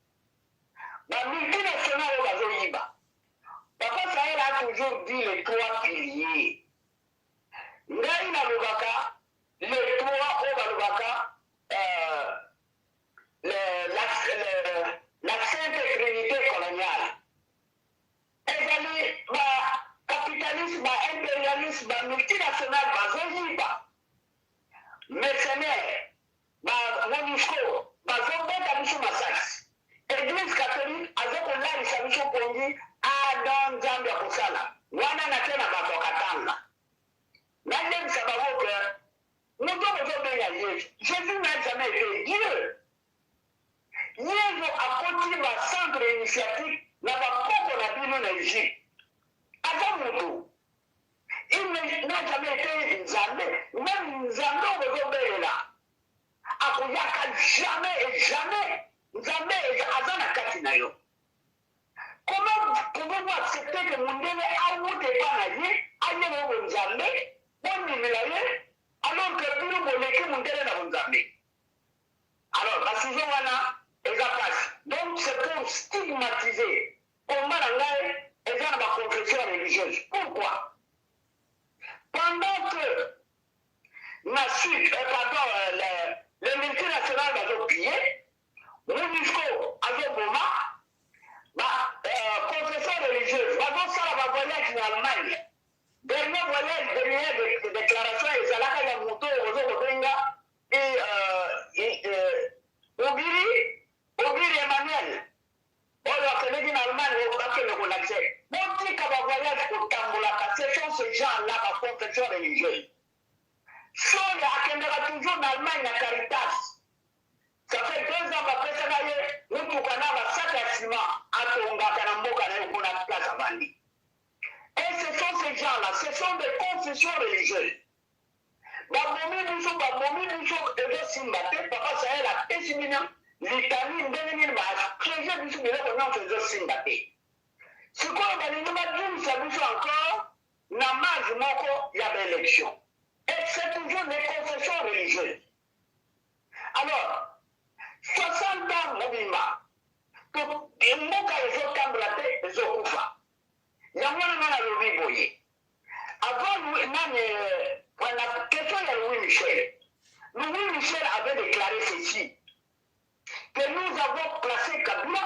La multinationale bazoyiba. Papa Sahel a toujours dit les 3 piliers. Ngai na lubaka, les 3 au balubaka, la sainte trinité coloniale. Ezali Pongi Adam Nzambe Kusala. Wana na tena bakokatanga. Na dem sababu que nous devons bien Jésus. Jésus n'a jamais été Dieu. Jésus a continué à centre initiatique na bakoko na bino na Égypte. Adam il n'a jamais été Nzambe. Même Nzambe au là. Akoyaka jamais et jamais. Nzambe azana kati na yo. Comment pouvez-vous accepter que mon Dieu a outé pas na ye, aye na Nzambe, bon ni melaye, alors que bino boleke mon Dieu na Nzambe. Alors, la saison wana, elle passe. Donc, c'est pour stigmatiser. Comment la elle a ma confession religieuse. Pourquoi? Pendant que la suite, les multinationales avaient plié, MONUSCO avait Boma, confession religieuse, va voyage en Allemagne. Dernier voyage, dernière déclaration, ils allaient à la moto, aux Benga, et Obiri Emmanuel. On a fait en Allemagne, on va faire le relaxer. Mon dit qu'à voyage pour Tamboula, ce sont ces gens-là, ma confession religieuse. Sur la caméra toujours en Allemagne, à Caritas. Ça fait 2 ans après ça, nous pouvons avoir 5 ciment à Tonga, Kanamboka, pour la place à Bandi. Et ce sont ces gens-là, ce sont des confessions religieuses. Babomi Bouchou, Edo Simbate, Papa Sahel a pessimina, l'Italie, Bénin, Créé Bouchou, mais là, on fait Edo Simbate. Ce qu'on a dit, nous avons dit, ça Bouchou encore, Namaz Moko, il y a l'élection. Et c'est toujours des confessions religieuses. Alors, 60 ans, Mobima, pour les mots qu'ils ont cambraté, ils ont coupé. Il y a un lobby boyé. Avant, la question de Louis Michel. Louis Michel avait déclaré ceci, que nous avons placé Kabila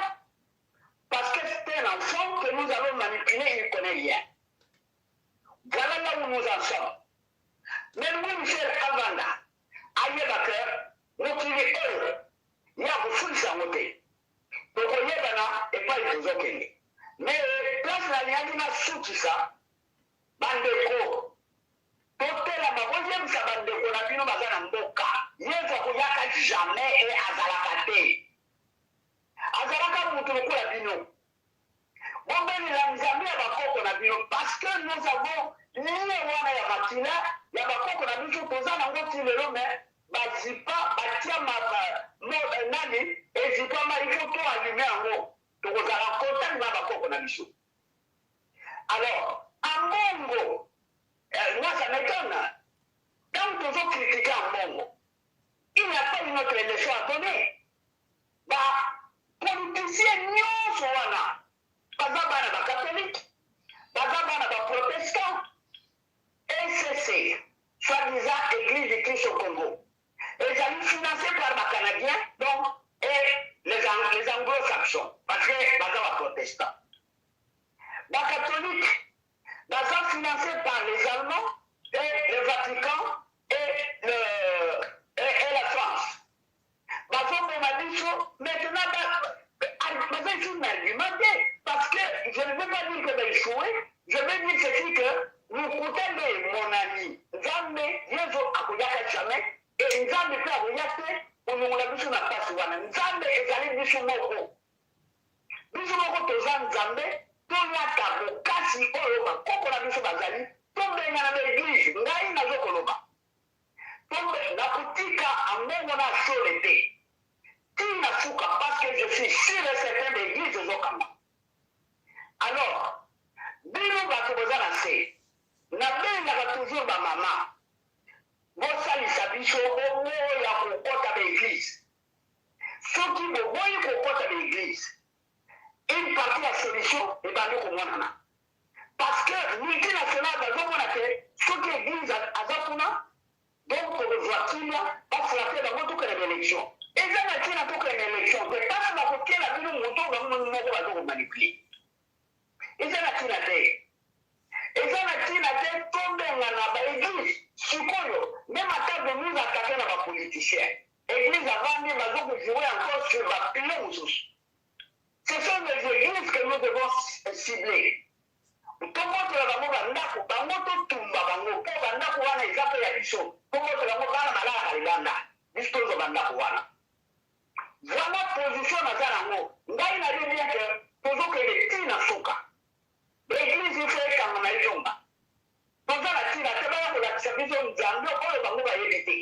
parce que c'était un enfant que nous avons manipulé, il ne connaît rien. Voilà là où nous en sommes. Mais Louis Michel Avanda, Aïe Bakar, nous qui est heureux, il y a beaucoup de samoté. Donc, on y est là, et pas les autres. Mais place la ligne a soutenu ça, bandeko. Porter la maroisième sa bandeko, la bino bazana mboka. Yezo koyaka jamais et azalakate. Azalaka mutuko la bino. Bombeni la mzami ya bakoko na bino, parce que nous avons lié wana ya matina, ya bakoko na bino posana ngoti lelo mais bazipa batia nani ezipa mariko to allumer yango. Donc, on a rencontré dans la coque, on a mis. Alors, en Mongo, moi ça m'étonne. Quand nous avons critiqué en Mongo, il n'y a pas une autre élection à donner. Bah, politiciens, nous sommes là. Pas d'abord, catholique, pas d'abord, protestant, ECC, soi-disant Église de Christ au Congo. Et ça est financé par les Canadiens, donc, et les anglo-saxons, parce que les protestants. Les catholiques, sont financés par les Allemands et le Vatican et la France. Maintenant, je suis argumenté, parce que je ne veux pas dire que d'échouer, je veux dire ceci que nous coûtons mon ami, jamais, Dieu a jamais, et nous avons fait regarder. Nous avons vu na passe wana nzambe ezali biso moko toza nzambe toyaka bokasi oyo bakoko na biso bazali tobenga na baeglise ngai nazokoloba nakotika ambongo na sole te tina suka parce que je suis sûr et certain d'église ezokamba. Alors bino bato boza na se nabengaka toujours bamama bosalisa biso boboya kokota baeglise soki boboyi kokota baeglise une partie ya solution ebandi komonana parce que multinational bazomona te soki église aza kuna donc tokozwa kimia bafrate bango tokende baélection eza na ntina tokende élection te mpasi bakotiela bino moto bango moko bazokomanipule eza na ntina te eza na ntina te tobenga na baeglise sikoyo même à table nous attaquer na bapoliticiens église avandi bazokojouer encore sur bapile mosusu Ce sont les églises que nous devons cibler. Tombotela bango bandako bango totumba bango mpo bandako wana eza mpe ya biso tombotela bango bana malala libanda biso tozo bandako wana voilà position naza nango ngai nabi bien ke tozokende ntina suka l'église ife ekanga na elonga toza na ntina te baya kolakisa biso nzambe oyo bango bayebi te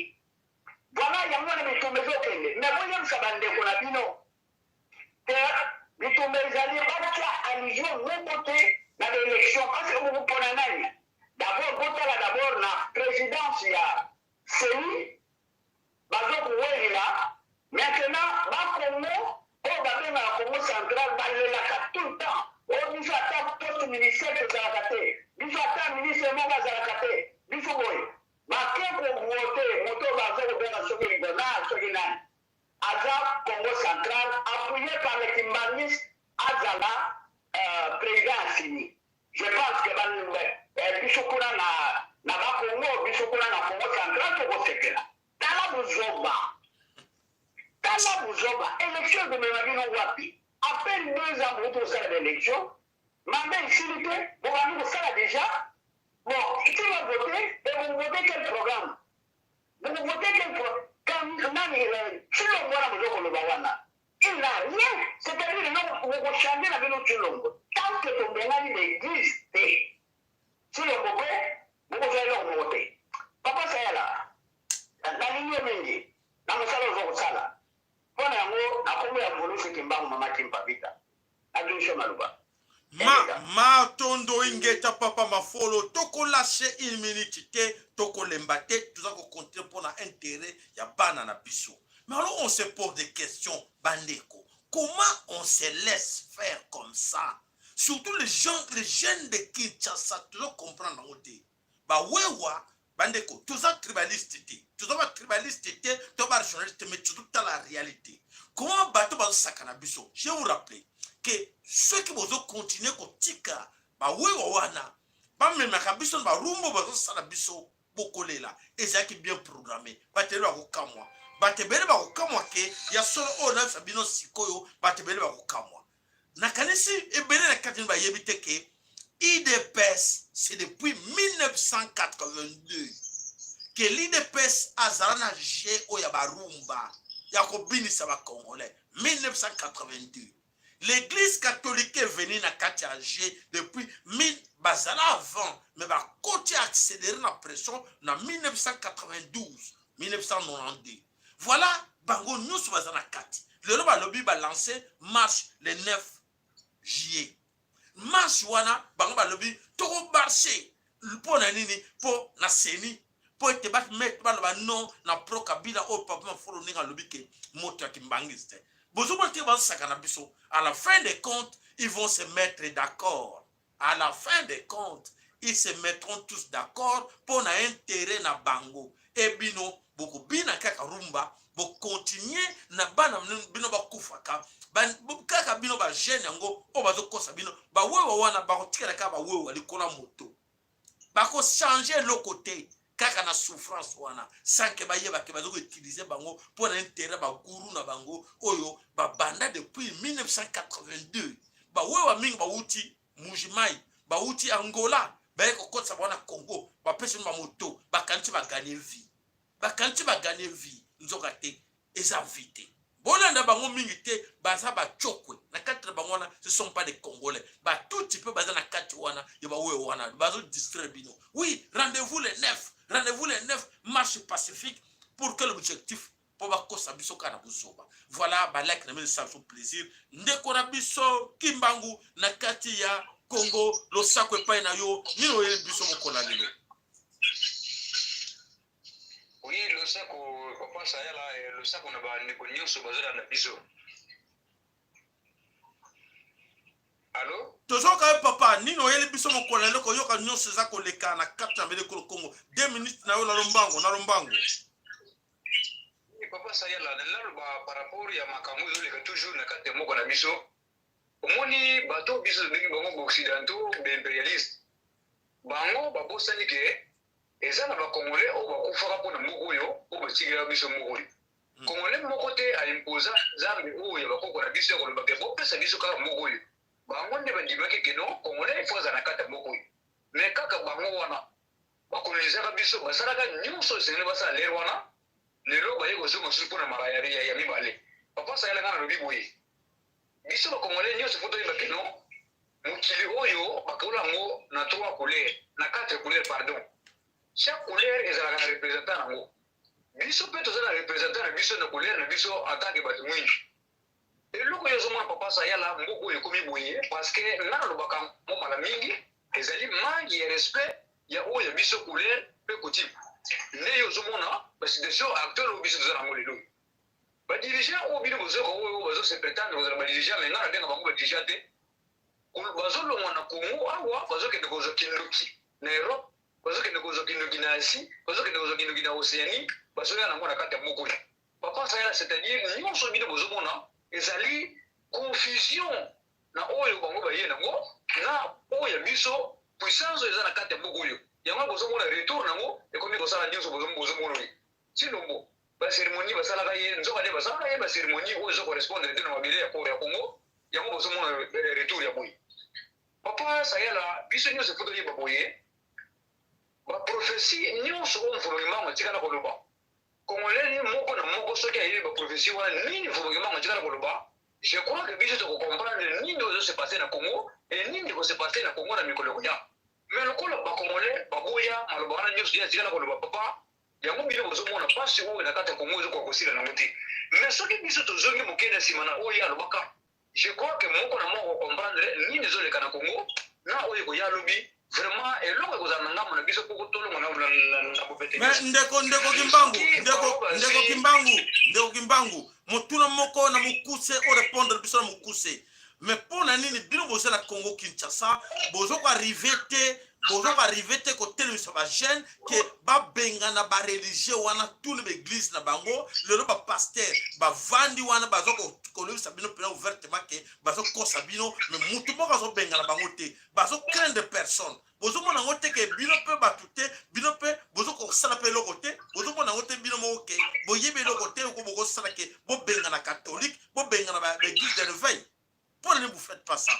voilà yango wana bitumba ezokende me boyebisa bandeko na bino te bitumba ezali batya allusion moko te dans l'élection, parce que vous prenez d'abord, vous avez d'abord la présidence, il y a CENI, maintenant, Congo, Congo central, tout le temps, on nous attend poste ministère de Zarakate, nous attend ministre de Zarakate, nous faut voter, Congo central, appuyé par les Kimbanistes, Azala, président Assini. Je pense que Bissoukuna na Congo, Bissoukuna na Congo central, Togo Sekela. Tala Bouzoba, élection de Memabino Wapi. À peine 2 ans pour tout ça l'élection, mandat illimité, vous avez ça déjà. Bon, qui va voter, et vous votez quel programme? Vous votez quel programme? Quand si l'on voit le Bawana, il n'a rien. C'est-à-dire que vous changez la vie de Chulongo. Tant que ton bénin n'existe, si l'on vote, vous allez le voter. Papa, c'est là. Dans la ligne Mengi, dans le salon de Sala. Pour l'amour, à combien de volets c'est qu'il m'a maman qui m'a vite. Attention, Malouba. Ma tondo ingeta papa ma follow toko lâcher une minute te toko lembate tout ça qu'on compte pour l'intérêt ya banana biso. Mais alors on se pose des questions bandeko. Comment on se laisse faire comme ça? Surtout les jeunes de Kinshasa, tu dois comprendre en côté. Bah wewa bandeko, tout ça tribaliste tout ça tribaliste tout ça nationaliste mais tout dans la réalité. Comment bateau bazo sakana biso? Je vous rappelle que ceux qui vont continuer à tika ba wewa wana ba même kabiso ba rumbo bazo sala biso bokole là et ça qui bien programmé ba telo ko kamwa ba tebele ba ko kamwa ke ya solo ona sabino sikoyo ba tebele ba ko kamwa na kanisi ebele na katini ba yebite ke IDPS c'est depuis 1982 que l'IDPS azana je oya ba rumba ya ko binisa ba congolais 1982. L'église catholique est venue na Katiagé depuis bazala avant, mais va côté accélérer la pression en 1992, 1992. Voilà, bango nous bazana kati. Le lobby va lancer marche le 9 juillet. Marche wana bango ba lobby toko marché pour na nini pour na seni pour te bat mettre ba non na pro kabila au papa folo ninga lobby ke moto kimbangiste. À la fin des comptes, ils vont se mettre d'accord. À la fin des comptes, ils se mettront tous d'accord pour l'intérêt na bango. Et bino, beaucoup bina kaka rumba, pour continuer na bana bino ba kufaka. Kaka bino ba jeune yango, o bazo kosa bino, ba wewa wana ba kotikela ka ba wewa likola moto. Ba ko changer le côté. Kaka na souffrance wana sans que ba yeba ke bazo utiliser bango pour l'intérêt ba guru na bango oyo ba banda depuis 1982 ba wewa mingi ba uti mujimai ba uti Angola ba ko kotsa bana Congo ba pese ma moto ba kanti ba gagner vie nzoka te eza vite bolanda bango mingi te baza ba chokwe na kati na bango wana ce sont pas des Congolais ba tout petit peu baza na kati wana ya ba wewa wana bazo distraire bino. Oui, rendez-vous le 9 marche pacifique pour quel objectif? Pour bakosa biso kana busoba. Voilà, ba like na mesa son plaisir. Ndeko na biso Kimbangu na kati ya Congo, lo sako epai na yo, nino yeli biso mokola lelo. Oui, le sako papa ça là, le sako na ba ndeko nyonso bazala na biso. Allô? Toujours quand papa, nino yeli biso mokola lelo ko yoka nyonso za ko leka na kati na bele ko Congo. 2 minutes na yo na lombango. Papa ça là, par rapport ya makambo zo leka toujours na kati moko na biso. Omoni bato biso ndiki bango occidentaux impérialistes. Bango babosani ke eza na ba congolais o bakufaka pona moko yo o batikela biso moko yo. Congolais moko te a imposa zambe oyo bakoko na biso ko lobake bo pesa biso kaka moko oyo bango nde bandimaki keno Congolais faut za na kata moko oyo mais kaka bango wana bakolonizaka biso basalaka nyonso esengeli basala lere wana lelo baye kozonga mosusu mpona makaya ya mibale papa sayelanga na lobi boye biso bakongolais nyonso fo toyeba keno mokili oyo bakaola yango na 3 couleur na 4 couleur pardon chaque couleur ezalaka na représentant nango biso mpe toza na représentant na biso na couleur na biso en tant que bato mwindu eloko oyo ozomona papa sayala mboka oyo ekomi boye parce que nga nalobaka mo mala mingi ezali mangi ya respect ya oyo biso couleur mpe coutume nde yo ozomona basituation actuelle oyo biso toza nango lelo badirigant oyo bino bozoka oyo bazosepretendre kozala badirigant me nga nabenga bango badirigant te bazolongwa na Congo awa bazokende kozwa kindoki na Europe bazokende kozwa kindoki na Asie bazokende kozwa kindoki na Océanie bazoya nango na kati ya moko oyo papa sayala c'est-à-dire nyonso bino bozomona ezali confusion na oyo bango baye nango na oyo biso puissance eza na kati ya moko oyo yango bozomona retour nango ekomi kosala nyonso bozomona oyo sinombo baceremonie basalaka ye nzoka nde basalaka ye baceremonie oyo ezokorespondre te na mabele ya Congo yango bozomona retour ya boye papa sayala biso nyonso fo toyeba boye baprofesi nyonso oyo mfolokimango etikala koloba Congolais moko na moko soki ayebi baprofesi wana nini mfolokimango etikala koloba je crois que biso tokocomprendre nini oyo se passe na Congo et nini kose passe na Congo na mikolo konya mais lokola bakongolais baboya maloba wana nyonso ya etikala koloba papa yango bino bozomona pasi oyo na kati ya Congo ezokoka kosila nango te mais soki biso tozongi moke na nsima na oyo alobaka je crois que moko na moko comprendre nini ezoleka na Congo na oyo koya alobi vraiment eloko ekozala na ngambo na biso poko tolongo na bopete mais ndeko kimbangu motuna moko na mokuse o répondre biso na mokuse mais mpona nini bino bozala Congo Kinshasa bozoko arrive te kotelemisa bagene ke babengana bareligie wana tune baeglise na bango lelo bapaster bavandi wana bazokolobisa bino mpena ouvertement ke bazokosa bino me mutu moko azobengana bango te bazocraindre personne bozomona yango te ke bino mpe bato te bino mpe bozokosala mpe eloko te bozomona yango te bino moko ke boyebi eloko te oko bokosala ke bobengana catholique bobengana baeglise de réveil mpona nini vous faites pas ça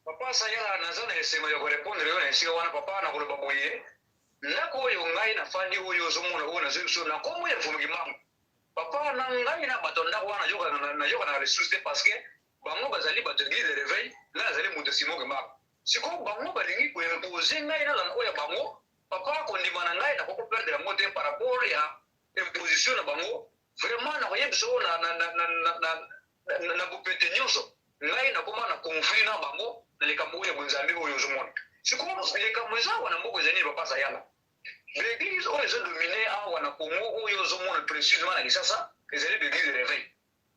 papa sayala naza na esengo ya korépondre yo na esika wana papa na koloba boye ndako oyo ngai nafandi oyo ozomona oyo nazwi biso na nkombo ya mfumukimango papa na ngai na bato ndako wana nayoka na ressource te parce que bango bazali bato église de réveil ngai nazali moto simokimango sikoyo bango balingi koimpose ngai nazana oyo ya bango papa kondima na ngai nakoko perdre yango te par rapport ya imposition na bango vraiment nakoyebisa oyo na bopete nyonso ngai nakoma na conflit na bango na likambo oyo bonzambe oyo ozomona sikoyo likambo eza wana moko ezali papa sayala l'église oyo ezodomine awa na Congo oyo ozomona précisément na Kinshasa ezali l'église de réveil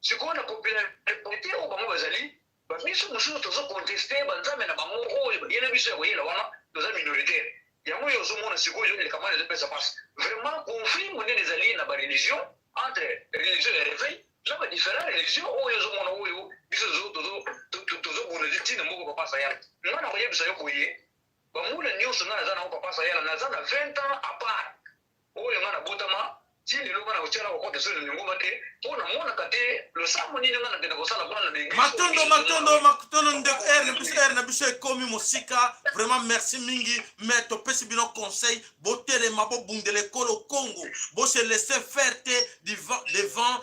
sikoyo na popularité oyo bango bazali babiso mosusu tozoconteste banzambe na bango oyo yena biso ya koyela wana toza minoritaire yango oyo ozomona sikoyo likambo wana ezopesa mpasi vraiment conflit monene ezali na bareligion entre religion ya réveil na badifférent religion oyo ozomona oyo biso tozobunda ntina moko papa sayala nga na koyebisa yo boye bamula nyonso nga naza nango papa sayala naza na 20 ans à part oyo nga nabotama ti lelo nga na kotiala kokote so ningoma te mpo namonaka te losambo nini nga nakende kosala kuna na bengi matondo ndeko r na biso ekomi mosika vraiment merci mingi mais topesi bino conseil botelema bobundela ekolo Congo bose laisser faire te devant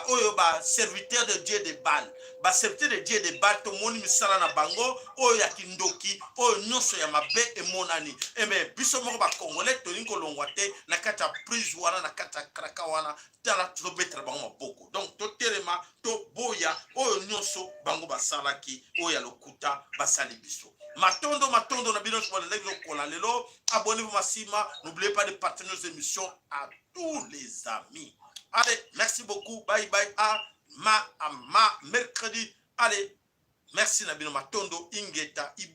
oyo baserviteur de Dieu de Baal baserviteur de Dieu de Baal tomoni misala na bango oyo ya kindoki oyo nyonso ya mabe emonani eme biso moko bakongolais tolingi kolongwa te na kati ya prise wana na kati ya kraka wana tala tozobetela bango maboko donc totelema toboya oyo nyonso bango basalaki oyo ya lokuta basali biso matondo na bino sokola lelo abonnez-vous masima n'oubliez pas de partager nos émissions à tous les amis. Allez, merci beaucoup, bye bye à mercredi. Allez, merci Nabino Matondo Ingeta Ibu